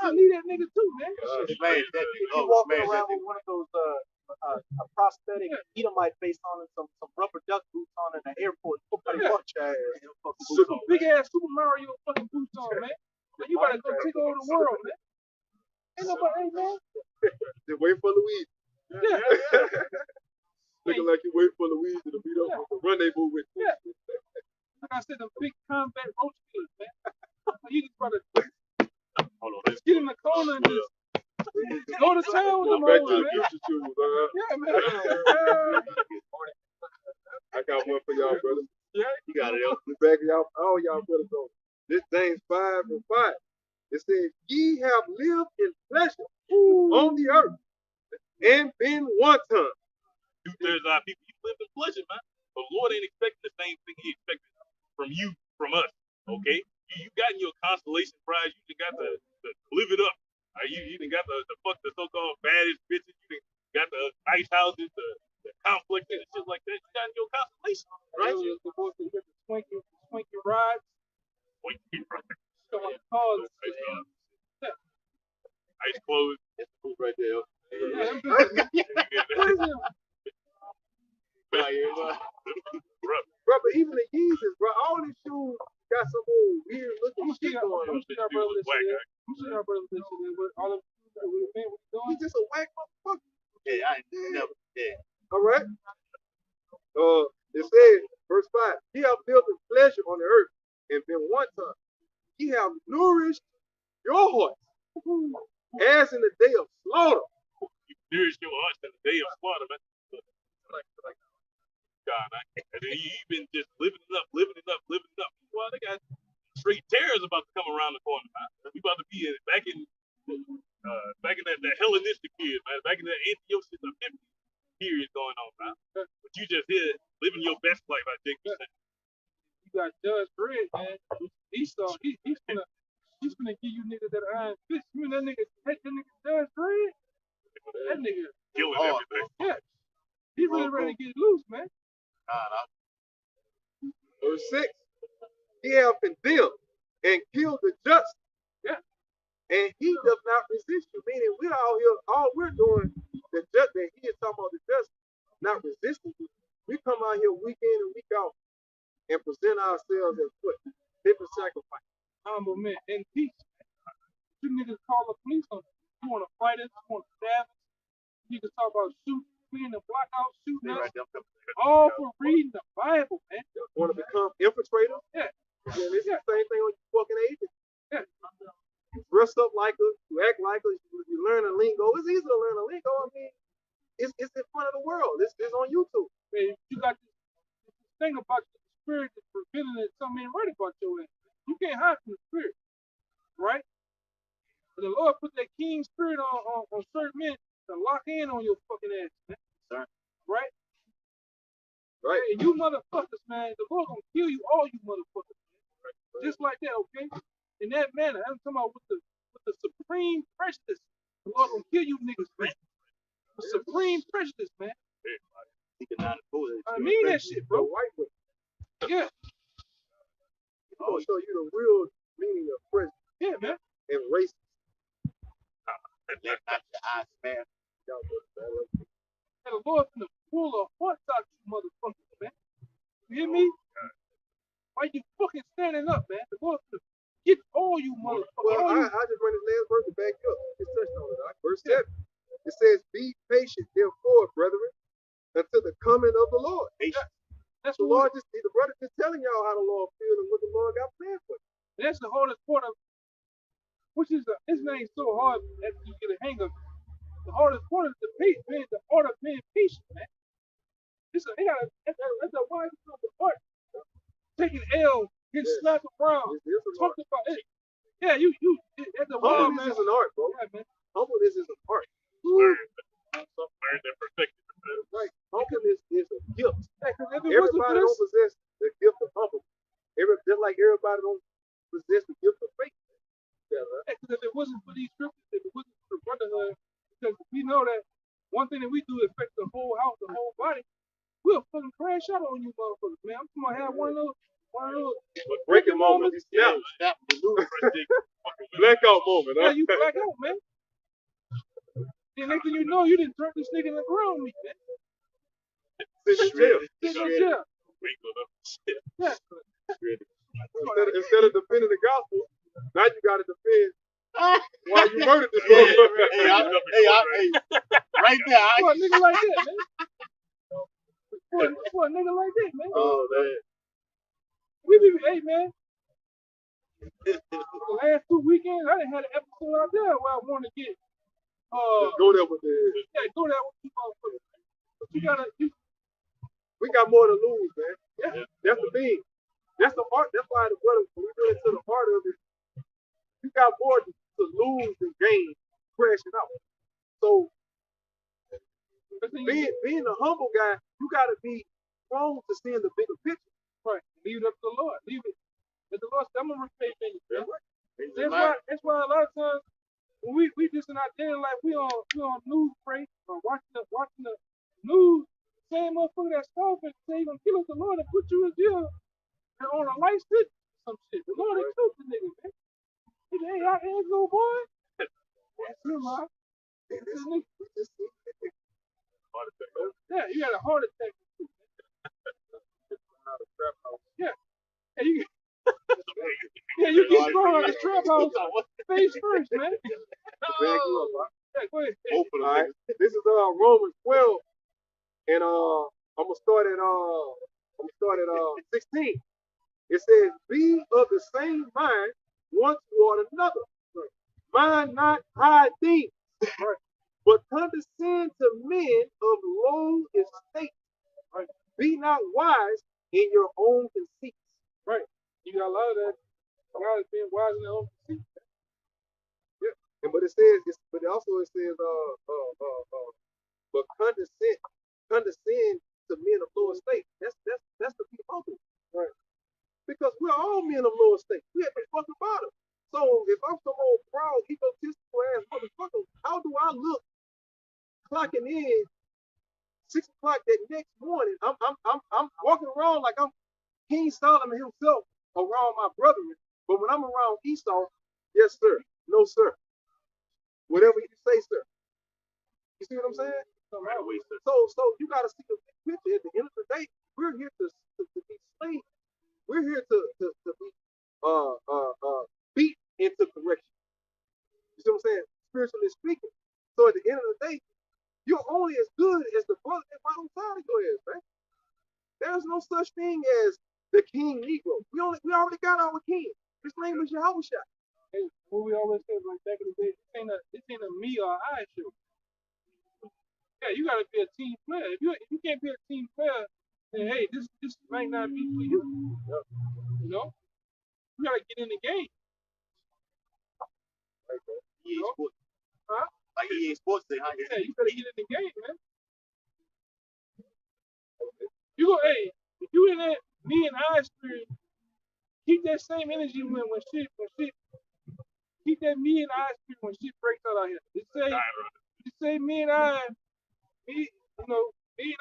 I need that nigga too, man. You walking around with one of those a prosthetic Edomite face on and some rubber duck boots on in the airport. Nobody wants your ass. Big ass Super Mario fucking boots on, man. You better go take over the world, man. Ain't nobody, hey, man. Just wait for Louise. Yeah. Looking like you wait for Louise to meet up with the rendezvous with. Yeah. Like I said, them big combat roach killers, man. You just gotta get in the corner and just go to town with them Back hoes, to the man. future shoes, Yeah, man. I got one for y'all, brother. You got it, yo. The back of y'all, all y'all brothers on. This James 5:5. It says, ye have lived in pleasure on the earth and been wanton. 2/3 of our people, you live in pleasure, man. But Lord ain't expecting the same thing he expected from you, from us. Okay? You got your consolation prize. You just got to live it up. You done got the fuck the so-called baddest bitches. You done got the nice houses, the complexes and shit like that. You got your consolation, right? You're supposed to get the swanky rides. Ice clothes. That's the food right there. Bro, but even the Yeezys, bro, all these shoes got some old weird looking shit going on. I'm sure y'all brothers this shit is. All of you, man, what you doing? He's just a whack motherfucker. Yeah, I ain't never. Yeah. All right. It says, verse 5, ye have lived in pleasure on the earth and been wanton. Ye have nourished your hearts as in the day of slaughter. You nourish your hearts in the day of slaughter, man. God, and then you've been just living it up. Well, they got straight terrors about to come around the corner, man. We about to be back in that Hellenistic period, man. Back in that Antiochus Epiphanes period going on, man. But you just here living your best life, I think. You got Judge Dredd, man. He's gonna give you niggas that iron fist. You know that nigga Judge Dredd? That nigga Killing everything. Yeah. He really ready to get loose, man. Verse 6, ye have condemned and killed the just. Yeah. And he does not resist you. Meaning we're out here, all we're doing, the just that he is talking about the just, not resisting you. We come out here week in and week out and present ourselves as what? Different sacrifice. Humble men in peace. You niggas call the police on us. You want to fight us? You want to stab us? niggas talk about shooting, cleaning the block out, shooting They us, right there. all for reading the Bible, man. Want to become infiltrators? Yeah. Yeah, this is the same thing with fucking agents. Yeah. You dress up like us, you act like us, you learn a lingo. It's easy to learn a lingo. I mean, it's in front of the world. It's on YouTube. Man, you got this thing about the spirit that's revealing that something ain't right about your ass. You can't hide from the spirit, right? And the Lord put that king spirit on certain men to lock in on your fucking ass, man. Sir. Right? Right. And you motherfuckers, man, the Lord gonna kill you, all you motherfuckers, man. Just like that, okay? In that manner, I'm talking about with the supreme prejudice. The Lord gonna kill you niggas, man. With supreme prejudice, man. He cannot oppose it. I mean that shit, The bro. white one. Yeah, It's gonna show you the real meaning of prejudice yeah, man. and racism. Let not your eyes spare. And the Lord finna pull a heart out you motherfuckers, man. You hear me? Why you fucking standing up, man? The Lord finna get all you motherfuckers. Well, all you. I just read his last verse to back you up. Just touched on it. Verse 7. It says, "Be patient, therefore, brethren, until the coming of the Lord." That's The what Lord the brother just telling y'all how the Lord feels and what the Lord got planned for you. that's the hardest part of, which is this name so hard after you get a hang of it. The hardest part is the art of being patient, man. That's a wise of the art. Taking L, getting Yes. slapped around, This is an art. talking about it. Yeah, that's a wild Humbleness man. is an art, bro. Yeah, man. Humbleness is an art. Learn that perfection. Right. Humbleness is a gift. Yeah, 'cause if it wasn't for Everybody don't this, possess the gift of humbleness. Just like everybody don't possess the gift of faith. Yeah, right? yeah, 'cause if it wasn't for these scriptures, if it wasn't for the brotherhood, because we know that one thing that we do affects the whole house, the whole body, we'll fucking crash out on you motherfuckers, man. I'm gonna have one of those Breaking moment. Yeah, Snap the loose. Blackout moment. Yeah, Huh? you black out, man. Then next thing you know, you didn't turn this nigga in the ground, me, man. Sit in jail. Sit in jail. Yeah. Instead of defending the gospel, now you got to defend why you murdered this Hey, motherfucker. right there. For a nigga like that, man. For a nigga like that, man. Oh, man. Hey, man. The last 2 weekends, I done had an episode out there where I wanted to get, Just go there with the. yeah, go there with you motherfuckers. But you gotta, We got more to lose, man. Yeah. That's the thing. That's the part. That's why the brother, when we get into the part of it, you got more to lose than gain crashing out. So being a humble guy, you got to be prone to seeing the bigger picture. right, leave it up to the Lord. Leave it. Let the Lord say, I'm gonna repay things. Yeah. That's why a lot of times when we just in our daily life, we on news break or watching the news. Same motherfucker that's scoffing say he gonna kill us, the Lord and put you in jail and on a life sentence or some shit. The Lord ain't killed the nigga, man. He said, hey, y'all hands little boy. That's him, man. Yeah, you got a heart attack. Yeah. Hey, you get thrown out the trap house face first, man. Back you up, huh? Yeah, go ahead. All right. This is Romans 12, and I'm gonna start at 16. It says, "Be of the same mind one toward another. Mind not high things, but condescend to men of low estate. Be not wise in your own conceits." Right. You got a lot of that. Guys being wise in their own conceit. Yeah. And but it says, but also it says, but condescend to men of low estate. That's the people. Right. Because we're all men of low estate. We at the fucking bottom. So if I'm some old proud, egotistical ass motherfucker, how do I look clocking in 6 o'clock that next morning? I'm walking around like I'm King Solomon himself around my brethren. But when I'm around Esau, yes sir, no sir, whatever you say, sir. You see what I'm saying? So you gotta see the big picture. At the end of the day, we're here to be slaves. We're here to be beat into correction. You see what I'm saying? Spiritually speaking. So at the end of the day, you're name is Yahawashi. Hey, what we always say like back in the day, this ain't a me or I show. Yeah, you gotta be a team player. If you can't be a team player, then hey, this might not be for you. You know, you gotta get in the game. EA Sports. Huh? Like EA Sports say, Yeah, you better get in the game, man. You go, hey, if you in that me and I spirit, keep that same energy when shit, keep that me and I spirit when shit breaks out here. Just say me and I, me, you know, me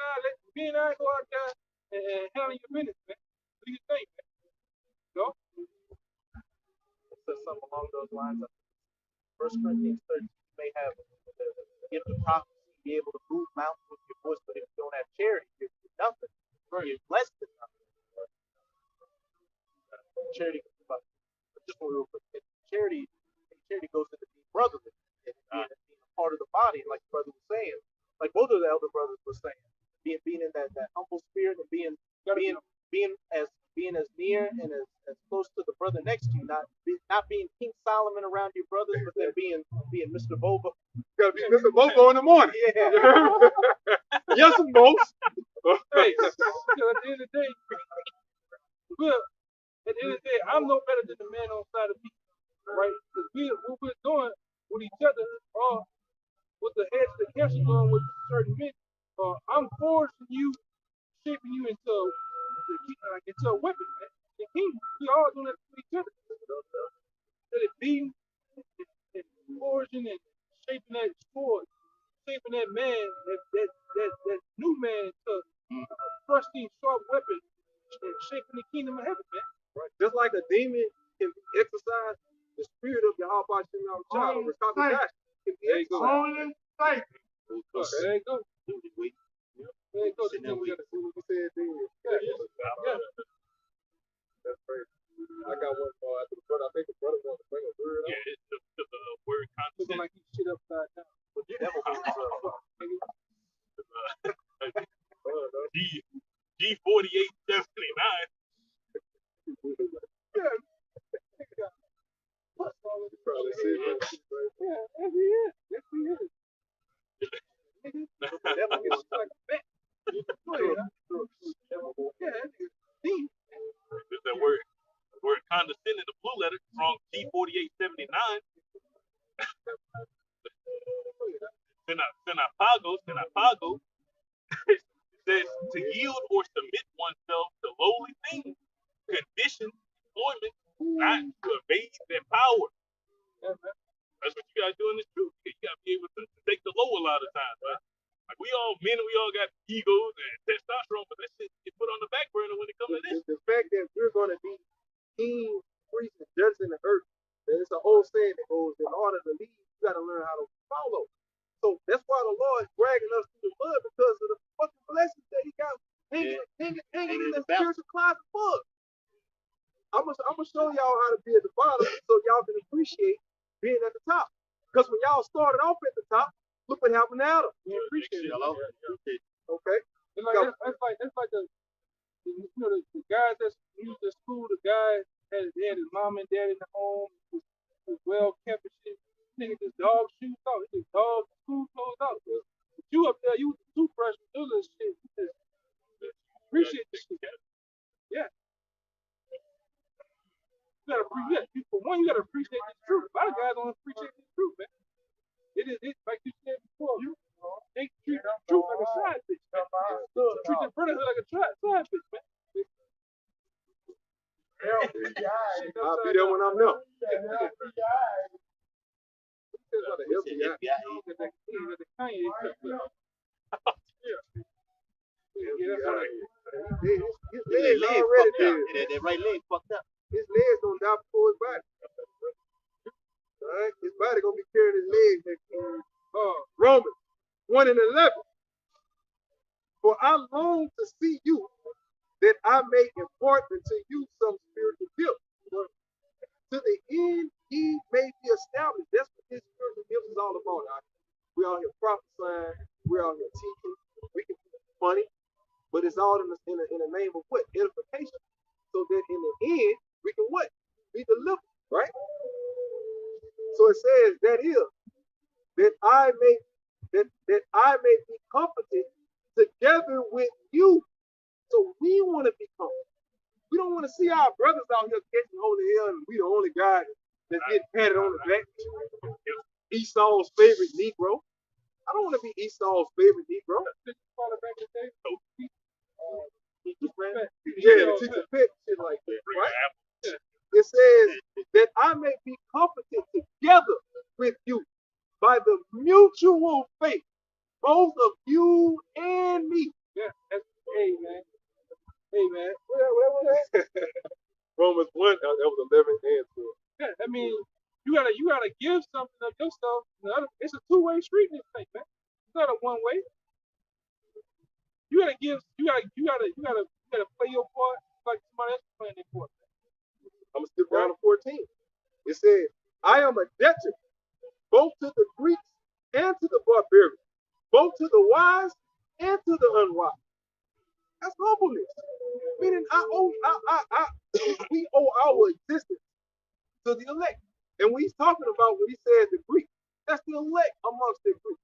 and I go out there and handle your business, man. What do you think, man? You know? It says something along those lines. 1 Corinthians 13, you may have the gift of prophecy, be able to move mountains with your voice, but if you don't have charity, you're nothing. You're less than nothing. Charity, just one real quick. Charity goes into being brotherly and being a part of the body, like the brother was saying, like both of the elder brothers were saying, being in that humble spirit and being as near and as close to the brother next to you, not being King Solomon around your brothers, but then being Mr. Boba. Gotta be Mr. Bobo in the morning. Yeah. Yes, most. Hey, at the end of the day, well, at the end of the day, I'm no better than the man on the side of me, right? Because what we're doing with each other, or with the heads of the council doing with certain men, I'm forcing you, shaping you into a weapon, man. The king, we all doing that to each other. Instead of beating and forging and shaping that sword, shaping that man, that new man into a thrusting, sharp weapon, and shaping the kingdom of heaven, man. Right. Just like a demon can be exercised, the spirit of Yahawashi can be exercised. There you go. There you go. Sitting there waiting. See what we said then. Yeah. That's crazy. I got one after the brother. I think the brother wants to bring a word up. Yeah, it's the word Looking constant. like he shit upside down. But the devil G4879. Yeah. Probably said that shit, right? Yeah, yes he is. Yes he is. The devil is like a bat. Yeah, deep. It's that word condescending, the blue letter, strong G4879. Senapago. It says to yield or submit oneself to lowly things, conditions, employment, not to evade their power. That's what you gotta do in this truth. You gotta be able to take the low a lot of times, right? Like we all got egos and testosterone, but that shit get put on the back burner when it comes to this. The fact that we're going to be kings, priests, and judges in the earth, there's an old saying that goes, in order to lead, you got to learn how to follow. So that's why the Lord is dragging us through the mud, because of the fucking blessings that he got hanging in the spiritual closet for us. I'm gonna show y'all how to be at the bottom so y'all can appreciate being at the top. Because when y'all started off at the top, look what happened to Adam. We appreciate it. Okay? It's like the guys that's used to school, the guys had his mom and dad in the home, was well kept and shit. Nigga just dog shoes out. He just dog school clothes out. But you up there, you with the toothbrush and all this shit. You just appreciate this shit. Yeah. You gotta appreciate, for one, you gotta appreciate this truth. A lot of guys don't appreciate this truth, man. It like you said before, they treat the truth like a side bitch, man. Treat the brotherhood like a side bitch, man. I'll be there when I'm there. His legs already dead. That right leg fucked up. His legs gonna die before his body. Alright? His body gonna be carrying his legs next year. Romans 1:11. For I long to see you, that I may impart unto you some spiritual gift, to the end ye may be established. That's what this spiritual gift is all about. Right? We're out here prophesying, we're out here teaching, we can be funny, but it's all in the name of what? Edification. So that in the end, we can what? Be delivered. right? So it says that I may be comforted together with you. So we want to be comforted. We don't want to see our brothers out here catching holy hell and we the only guy that's getting patted on the back. Esau's favorite Negro. I don't want to be Esau's favorite Negro. Yeah, the teacher pet shit like that, right? It says that I may be comforted together with you by the mutual faith, both of you and me. Yeah, that's, hey man. Hey man. Where was that? Romans 1, that was 11 and 12. Yeah, I mean, you gotta give something of yourself. It's a two-way street in this thing, man. It's not a one-way. You gotta give. You gotta play your part like somebody else is playing their part. I'm gonna skip down to 14. It says, I am a debtor both to the Greeks and to the barbarians, both to the wise and to the unwise. That's humbleness. Meaning we owe our existence to the elect. And when he's talking about when he says the Greeks, that's the elect amongst the Greeks.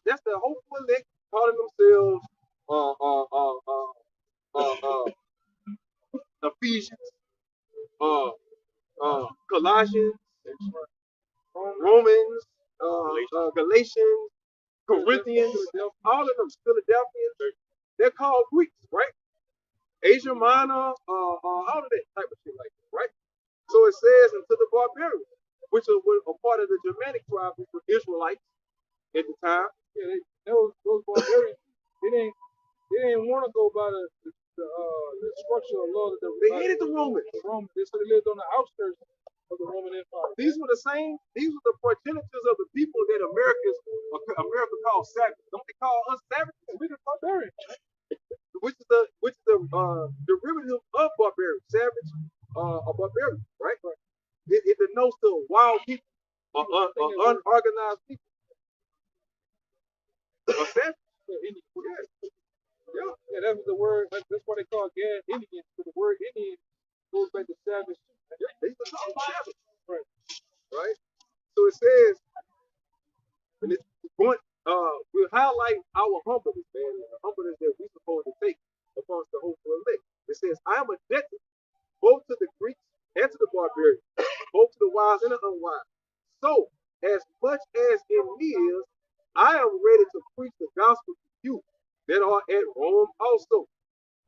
That's the hopeful elect calling themselves Ephesians, Colossians, Romans, Galatians, Corinthians, all of them Philadelphians. They're called Greeks, right? Asia Minor, all of that type of shit like that, right? So it says unto the barbarians, which are a part of the Germanic tribes, which were Israelites at the time. Yeah, those barbarians, they didn't want to go by the structure of law that they hated the Romans. They lived on the outskirts of the Roman Empire. These were the progenitors of the people that America calls savages. Don't they call us savages? We're the barbarians. Which is the derivative of barbarian, savage, a barbarian, right? It denotes the wild people, unorganized people. A savage. Yeah, that was the word. That's why they call Gad Indians. So the word Indian goes back to savage. Yeah, they used to call them savage. Right. So it says, and it's going. We'll highlight our humbleness, man. The humbleness that we're supposed to take amongst the hopeful elect. It says, I am a debtor both to the Greeks and to the barbarians, both to the wise and the unwise. So, as much as in me is, I am ready to preach the gospel to you that are at Rome also.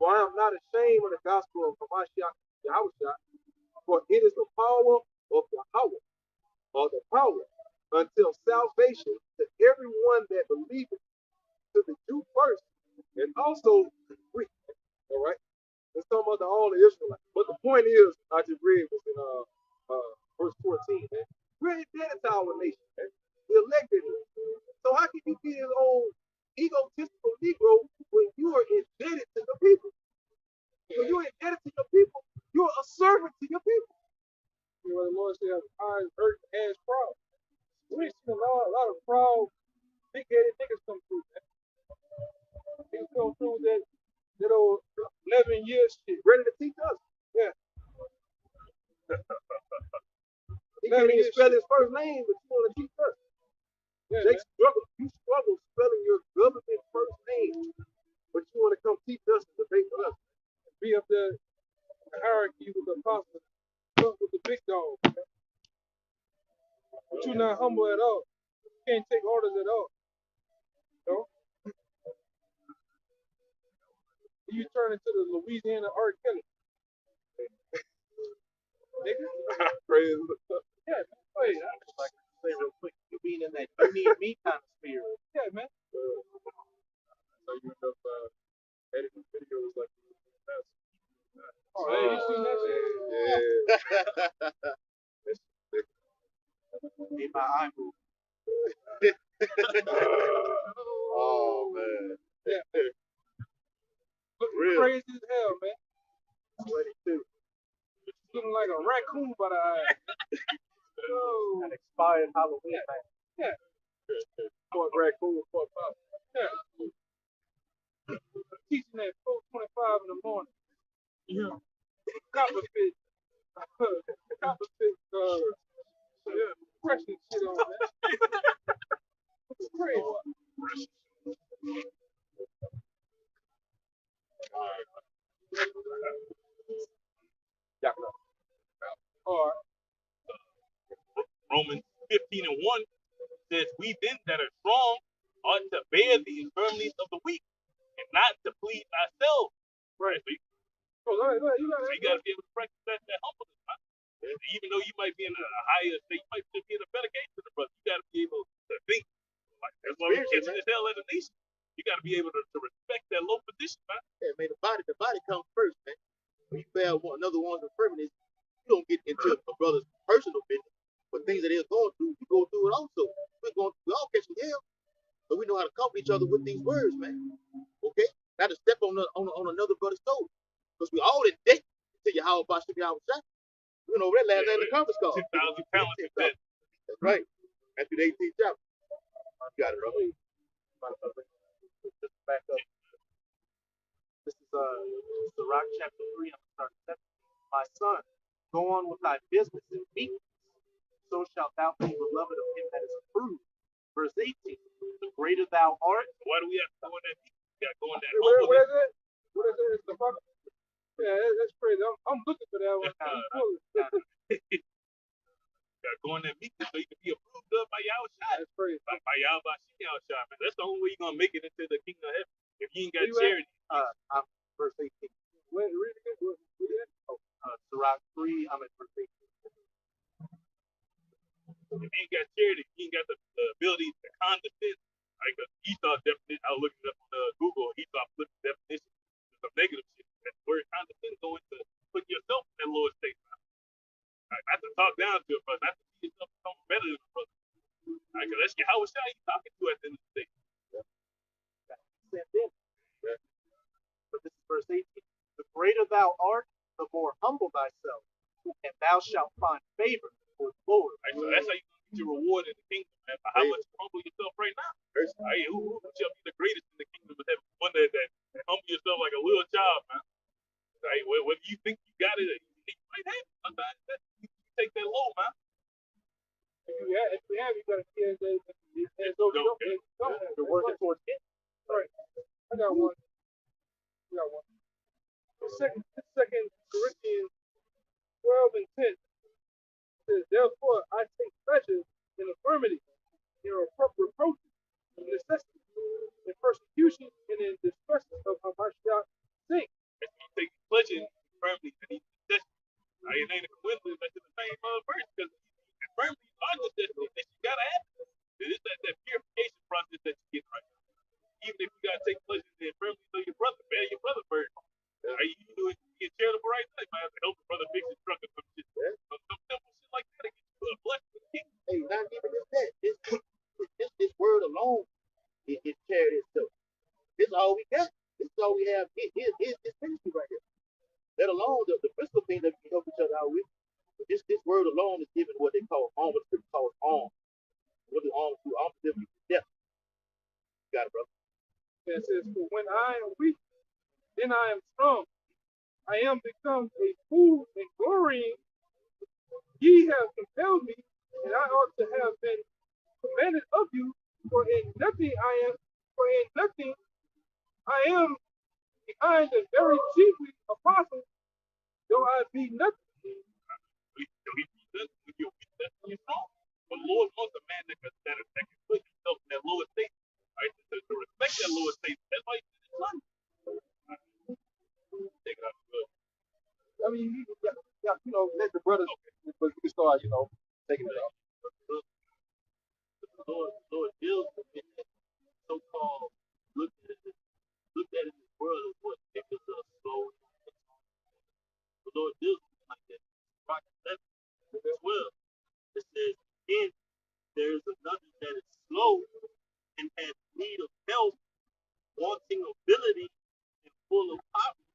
For I am not ashamed of the gospel of Yahawashi, for it is the power of Yahawah, or the power until salvation to everyone that believeth, to the Jew first, and also the Greek. All right? It's talking about all the Israelites. But the point is, I just read was in verse 14, man. We're indebted to our nation, man. The elected is. So how can you be an old egotistical Negro when you are indebted to the people? When you're indebted to your people, you're a servant to your people. You know, the Lord said, eyes hurt, hands proud. We ain't seen a lot of proud, big-headed niggas come through, man. Niggas come through that old 11 years shit. Ready to teach us. Yeah. He can't even spell his first name, but you want to teach us. Yeah, Jake struggle. You struggle spelling your government first name, but you want to come teach us and debate with us. Be up there, the hierarchy with the apostles, fuck with the big dog. Man. But you're not humble at all. You can't take orders at all. You know? You turn into the Louisiana R. Kelly. Nigga. Praise. Yeah, man. Wait, I just like to say real quick, you being in that you need me kind of spirit. yeah, man. So you end up editing videos like that. Oh, hey, you seen that shit? Yeah. Made my eye move. Oh man. Yeah. Looking Real. crazy as hell, man. 22. Looking like a raccoon by the eye. Oh. An expired Halloween. Yeah. Fort raccoon, Fort Pop. Yeah. Teaching at 4:25 in the morning. Yeah. Copper fit. Competent, yeah, depression shit on that. It's crazy. All right. Romans 15:1 says, "We then that are strong ought to bear the infirmities of the weak, and not to please ourselves." Right. So You you got to be able to practice that humbleness, man. Even though you might be in a higher state, you might just be in a better case than the brother. You got to be able to think. Like, that's why we're catching this hell at a nation. You got to be able to respect that low position, man. Yeah, man, the body comes first, man. When you bear another one's infirmities, you don't get into a brother's personal business, but things that they're going through, you go through it also. We all catching hell, but we know how to comfort each other with these words, man. Okay, not to step on another brother's toes, because we all in debt to Yahawashi, Yahawashi. We went over that last night in the conference call. 10,000 pounds in debt. That's right. After the 18th chapter, you got it, bro. Just back up. This is Sirach chapter 3. I'm starting 7. My son, go on with thy business in meekness, so shalt thou be beloved of him that is approved. Verse 18. The greater thou art. Why do we have to go in that? We got to go in that What humbleness. is it? What is it? It's the fuck. Yeah, that's crazy. I'm looking for that one. Got to go in that meekness so you can be approved of by Yahawashi. That's crazy. By Yahawashi, man. That's the only way you're going to make it into the kingdom of heaven. If you ain't got You charity. I'm verse 18. Read it again. Sirach 3. I'm at verse 18. If you ain't got charity, you ain't got the ability to condescend. Like Esau definition, I was looking up on Google, Esau flipped the definition to some negative shit. That word condescend going to put yourself in that lower state. Like, not to talk down to a brother, not to see yourself become better than a brother. Like, that's Yahawashi you talking to at the end of the day. But this is verse 18. The greater thou art, the more humble thyself, and thou shalt find favor with the Lord. Like, so that's how you get your reward in the kingdom, man. For how much you humble yourself right now. Like, who shall be the greatest in the kingdom of heaven? One that humble yourself like a little child, man. Like, whether you think you got it, you might have it. Sometimes you take that low, man. If you have, you gotta get it. And so You're working towards it. Right. I got one. Second Corinthians 12 and 10 says, therefore I take pleasure in infirmity, in reproaches, in necessity, in persecution, and in distresses of my sake. If you take pleasure in infirmity and these necessities, it ain't a coincidence that's in the same verse, because infirmities are necessities that you gotta have. It's that purification process that you get right now. Even if you gotta take pleasure in the infirmities of your brother, bear your brother burden. You do it, you get charitable right now. You might have to help your brother fix his truck or some shit. Some simple shit like that to get you a blessing. Hey, not even just that. This word alone is charity itself. This is all we got. This is all we have. It is this ministry right here. Let alone the physical thing that we help each other out with. But this word alone is given what they call arm. What the scripture calls arm. What do arms do? Arms deliver you to death. You got it, brother. It says, for when I am weak, then I am strong. I am become a fool and glorying. Ye have compelled me, and I ought to have been commanded of you. For in nothing I am behind the very chiefly apostle, though I be nothing. But the Lord wants a man that can put himself in that lower state, right? To respect that lower state. That's why he did his son. Take it out good. I mean, let the brothers, but we can start, taking it off. The Lord deals with that so-called looked at in this world as what niggas are slow. The Lord deals with it like that. Rock 7 as well. It says, again, there is another that is slow and has need of help, wanting ability and full of poverty.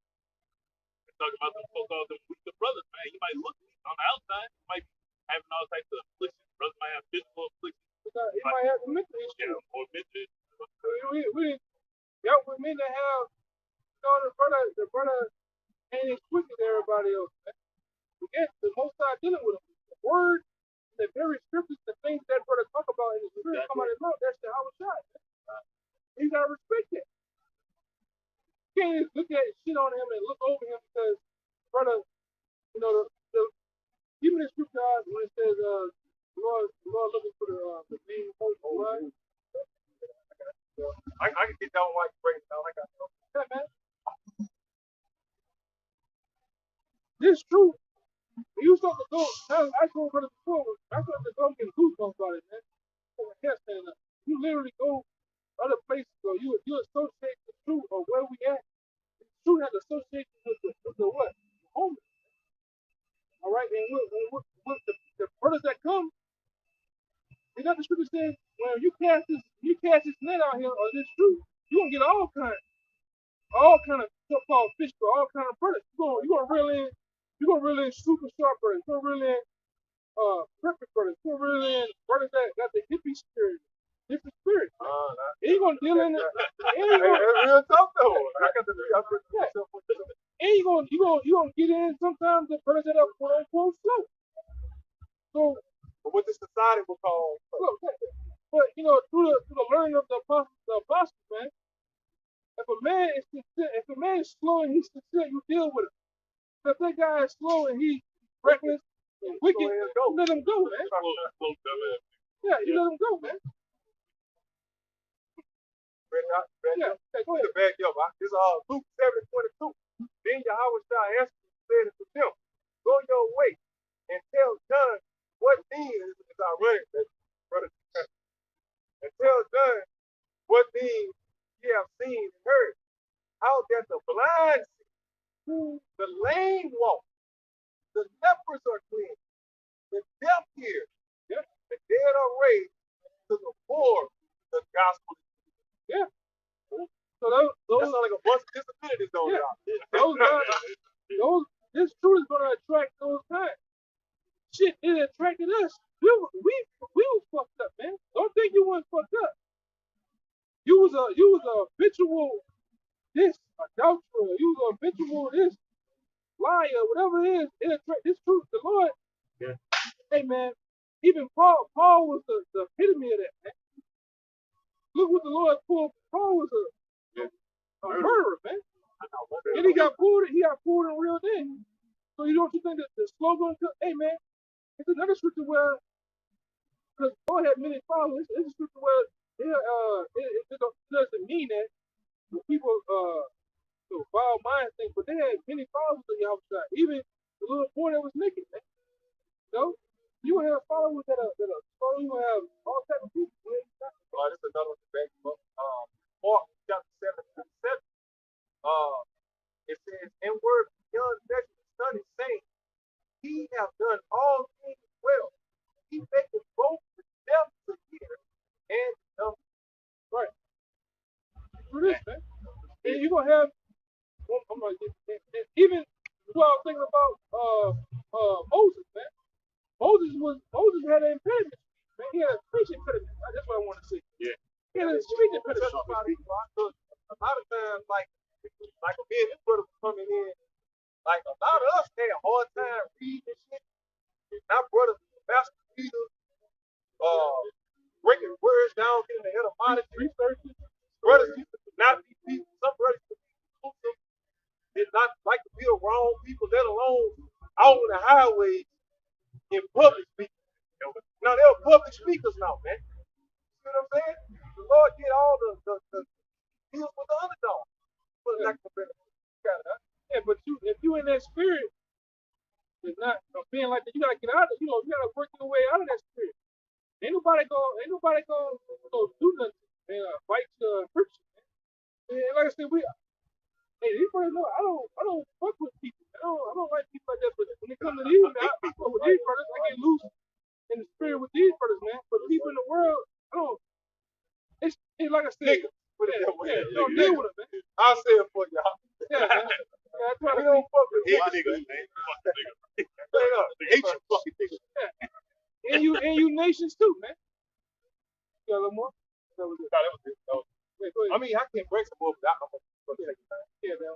We're talking about them so-called them weaker brothers, man. You might look weak on the outside, you might be having all types of afflictions. Brothers might have physical afflictions. He might have mental issues. Yeah, or mental. We dealt with men that have, the brother ain't as quick as everybody else. Man. Forget the word, the very scriptures, the things that brother talk about in the spirit come out of his mouth, that's the Yahawashi. You gotta respect that. You can't just look at shit on him and look over him because brother, you know, even in scripture when it says Lord looking for the main hope, right? I can get down while you break it down. I got to. Yeah, man. This true. You start to go. I told brother before. I started to go get goosebumps about it, man. You literally go other places, or you associate the truth or where we at. The truth has association with the what? The homeless. All right, and what the brothers that come, you know the scripture says when you cast this net out here or this truth, you gonna get all kind of so-called fish for all kind of brothers. You gonna reel in super sharp brothers. You gonna reel in perfect brothers. You gonna reel in brothers that got the hippie spirit, different spirit. And you gonna deal in it. Real tough though. I got to be up with myself. And you gonna get in sometimes the brothers that are quote unquote slow. So what the society will call. But you know, through the learning of the apostles, man. If a man is slow and he's sincere, you deal with him. But if that guy is slow and he's reckless and wicked, you let him go, man. Yeah, you let him go, man. Yeah, go ahead. Back up. This Luke 7:22. Then Yahawashi answered and said to them, "Go your way and tell John what things is ironic, brother. And tell John what things ye have seen and heard. How that the blind see, the lame walk, the lepers are cleansed, the deaf hear, the dead are raised, to the poor the gospel." Yeah. So those that sounds like a bunch of disabilities though. Yeah. This truth is gonna attract those guys. Shit, it attracted us. We was fucked up, man. Don't think you weren't fucked up. You was a habitual this adulterer. You was a habitual this liar, whatever it is. It attract this truth. The Lord. Yeah. Hey man, even Paul was the epitome of that, man. Look what the Lord pulled. Paul was a murderer, man. And he got pulled in real thing. So you don't think that the slogan? Hey man, it's another scripture where, because Paul had many followers. It's a scripture where it doesn't mean that the people vile mind thing, but they had many followers of Yahawashi. Even the little boy that was naked, man. You know, you will have followers that are slow. You will have all types of people. This is another debate book. Mark chapter 7:7. It says, "In word beyond measure, the Son is saying, He have done all things well. He maketh both the deaf to hear and the dumb." Right. Do this, man. And you're gonna have. I'm gonna get even. What I was thinking about Moses, man. Moses had an impediment. Man, he had a speech impediment. That's what I want to see. Yeah. He had a speech impediment. A lot of times, like me and this brother was coming in, like a lot of us had a hard time reading this shit. Our brothers, master readers, breaking words down, getting the etymology, researching. Brothers used to not be people. Some brothers used to be exclusive, did not like to be around people, let alone out on the highways in public speaking. Now they're public speakers now, man. You know what I'm saying? The Lord did all the deals with the underdog. But like yeah, but if you in that spirit, it's not being like that. You gotta get out of. You gotta work your way out of that spirit. Ain't nobody gonna do nothing and fight friction. And like I said, these brothers know I don't fuck with people. I don't like people like that. But when it comes to these, man, I fuck with these brothers. I get loose in the spirit with these brothers, man. But people in the world, I don't. It's like I said, don't deal with them, man. I'll say it for y'all. Yeah, man. Yeah, that's why we don't fuck with niggas, man. Hate you fucking niggas. And you nations too, man. You got a little more? That was it. No, that was it. Wait, go ahead. I mean, I can break some more, but I'm going to take it back. Yeah, man.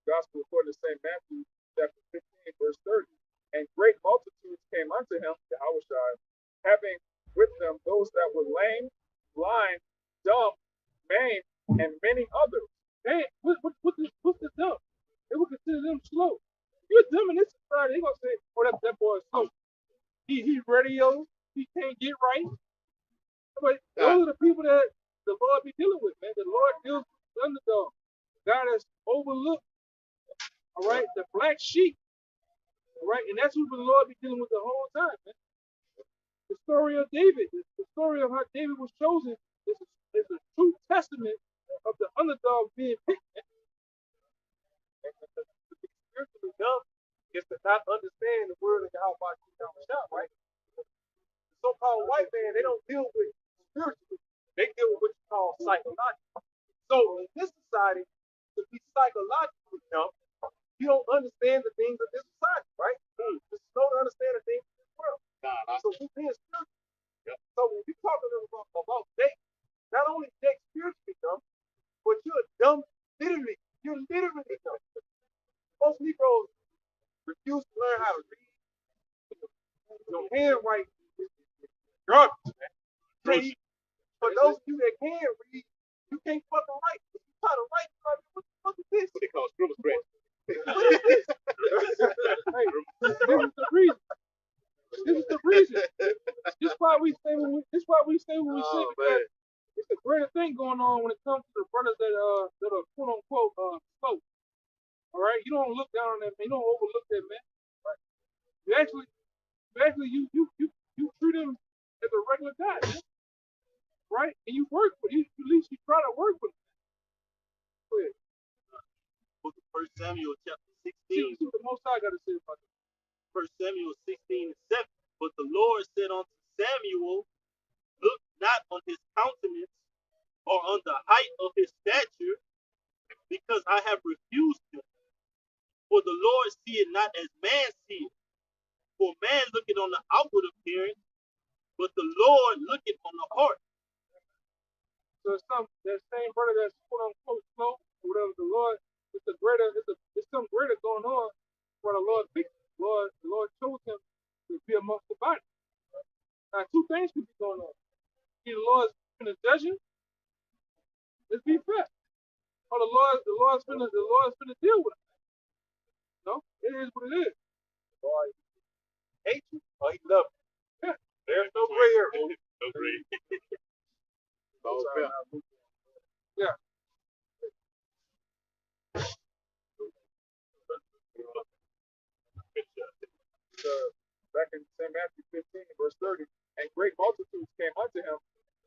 Gospel according to St. Matthew, chapter 15, verse 30. And great multitudes came unto him, Yahawashi, having with them those that were lame, blind, dumb, maimed, and many others. Hey, what's the dumb? They would consider them slow. You're dumb in this society. They gonna say, "Oh, that boy is slow. He radio. He can't get right." But those are the people that the Lord be dealing with, man. The Lord deals with the underdog. God has overlooked, all right, the black sheep, all right, and that's who the Lord be dealing with the whole time, man. The story of David, the story of how David was chosen, is a true testament of the underdog being picked. And to be spiritually dumb is to not understand the word of Yahawashi, right? The so-called white man, they don't deal with spiritually. They deal with what you call psychological. So in this society, to be psychologically dumb, you don't understand the things of this society, right? You don't understand the things of this world. So we're being spiritual. So when we talking about Jake, not only Jake spiritually dumb, but you're dumb literally. You're literally dumb. Most Negroes refuse to learn how to read. Your handwriting is garbage, man. For those of you that can read, you can't fucking write. If you try to write, you're like, what the fuck is this? What they call scribble scratch. What is this? Hey, this is the reason. This is the reason. This is why we say when we say because it's a greater thing going on when it comes to the brothers that are quote unquote slow. All right, you don't look down on that man. You don't overlook that man. Right? You actually you treat him as a regular guy, man. Right? And you work with him. At least you try to work with him. Go ahead. Book of 1 Samuel chapter 16. See what the Most High got to say about that. 1 Samuel 16:7. But the Lord said unto Samuel, look not on his countenance or on the height of his stature, because I have refused him. For the Lord seeth not as man seeth. For man looketh on the outward appearance, but the Lord looketh on the heart. So that same brother that's quote unquote slow, or whatever, the Lord, it's some greater going on for the Lord picked him. The Lord chose him to be amongst the body. Now two things could be going on. Either the Lord's gonna judge him, let's be fair. Or the Lord's gonna deal with him. No, it is what it is. Lord hate you or he love you. Yeah. There's no gray area. No gray. Yeah. Back in St. Matthew 15, verse 30, and great multitudes came unto him,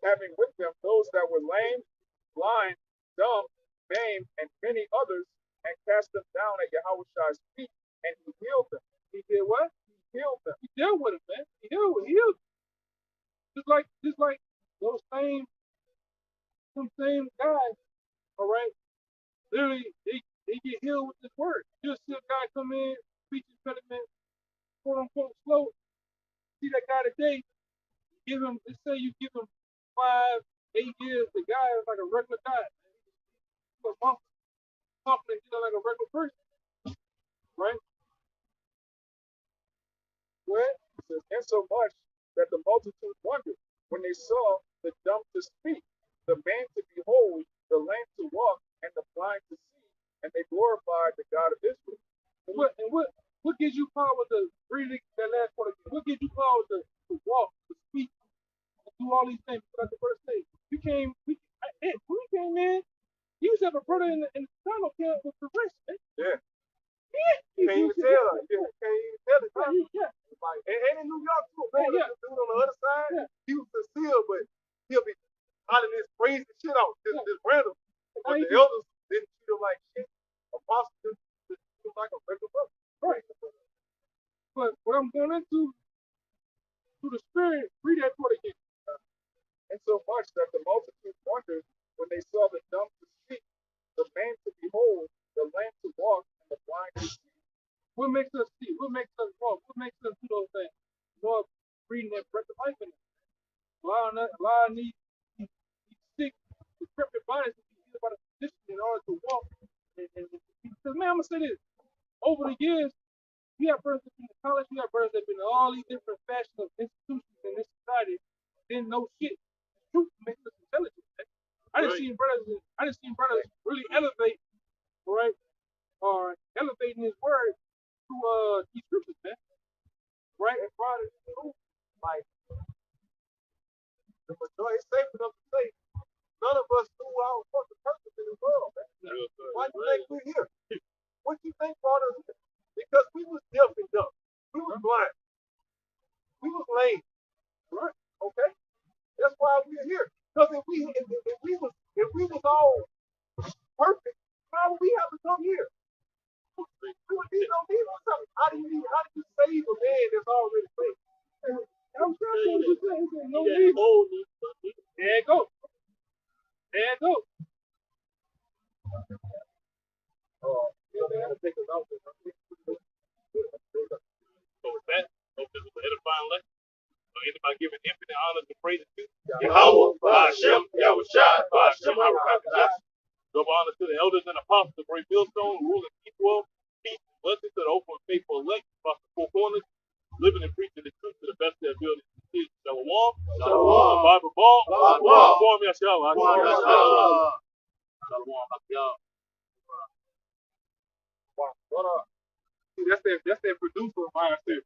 having with them those that were lame, blind, dumb, maimed, and many others, and cast them down at Yahawashi's feet, and he healed them. He did what? He healed them. He dealt with them, man. He healed them. Just like those same guys, all right? Literally, they get healed with this word. You'll see a guy come in, speech impediment, quote unquote slow. See that guy today, let's say you give him 5, 8 years, the guy is like a regular guy. He's a monk, talking like a regular person, right? Well, and so much that the multitude wondered when they saw the dumb to speak, the man to behold, the lame to walk, and the blind to see, and they glorified the God of Israel. And what gives you power to read that last part again? What gives you power to walk, to speak, to do all these things? Like the first day, when we came in, you used to have a brother in the tunnel camp with the wrist, man. Yeah. You can't even tell. You can't even tell it. Right? Yeah. Like, and in New York too, man. Yeah. Dude on the other side, he was concealed, but he'll be hollering this crazy shit out, just random. But the elders didn't treat him like shit. Apostles didn't treat him like a regular brother. Right. But what I'm going into, through the Spirit, read that part again. And so much that the multitude wondered when they saw the dumb to speak, the man to behold, the lame to walk, and the blind to see. What makes us see? What makes us walk? What makes us do those things? Lord, breathing that breath of life in us. Allowing these sick, decrepit bodies to be healed by the physician in order to walk. Because, man, I'm going to say this. Over the years, you have persons in the college, you got brothers that been in all these different fashions of institutions in this society, didn't know shit. Truth makes us intelligent. Man. I done seen brothers really elevate, right? Or elevating his word to these scriptures, man. Right? And brought it to like the majority. It's safe enough to say none of us knew our fucking purpose in the world, man. Why do you think we're here? What do you think brought us here? Because we was deaf and dumb. We was blind. We was lame. Right? Okay? That's why we're here. Because if we was all perfect, how would we have to come here? We would need no need for something. How do you save a man that's already saved? I'm trying to say no need. There it goes. There it goes. They had to take us out there. So with that, hope this was an edifying lesson. So anybody giving infinite honors and praises to Yahawah, bahasham, Yahawashi, bahasham, Double honor to the elders and apostles of Great Millstone, ruling peace, peace and blessings to the open and faithful elect across the four corners, living and preaching the truth to the best of their ability. Shalawam, Shalawam, Bible ball, Shalawam, Yahawah. See, that's that producer mindset.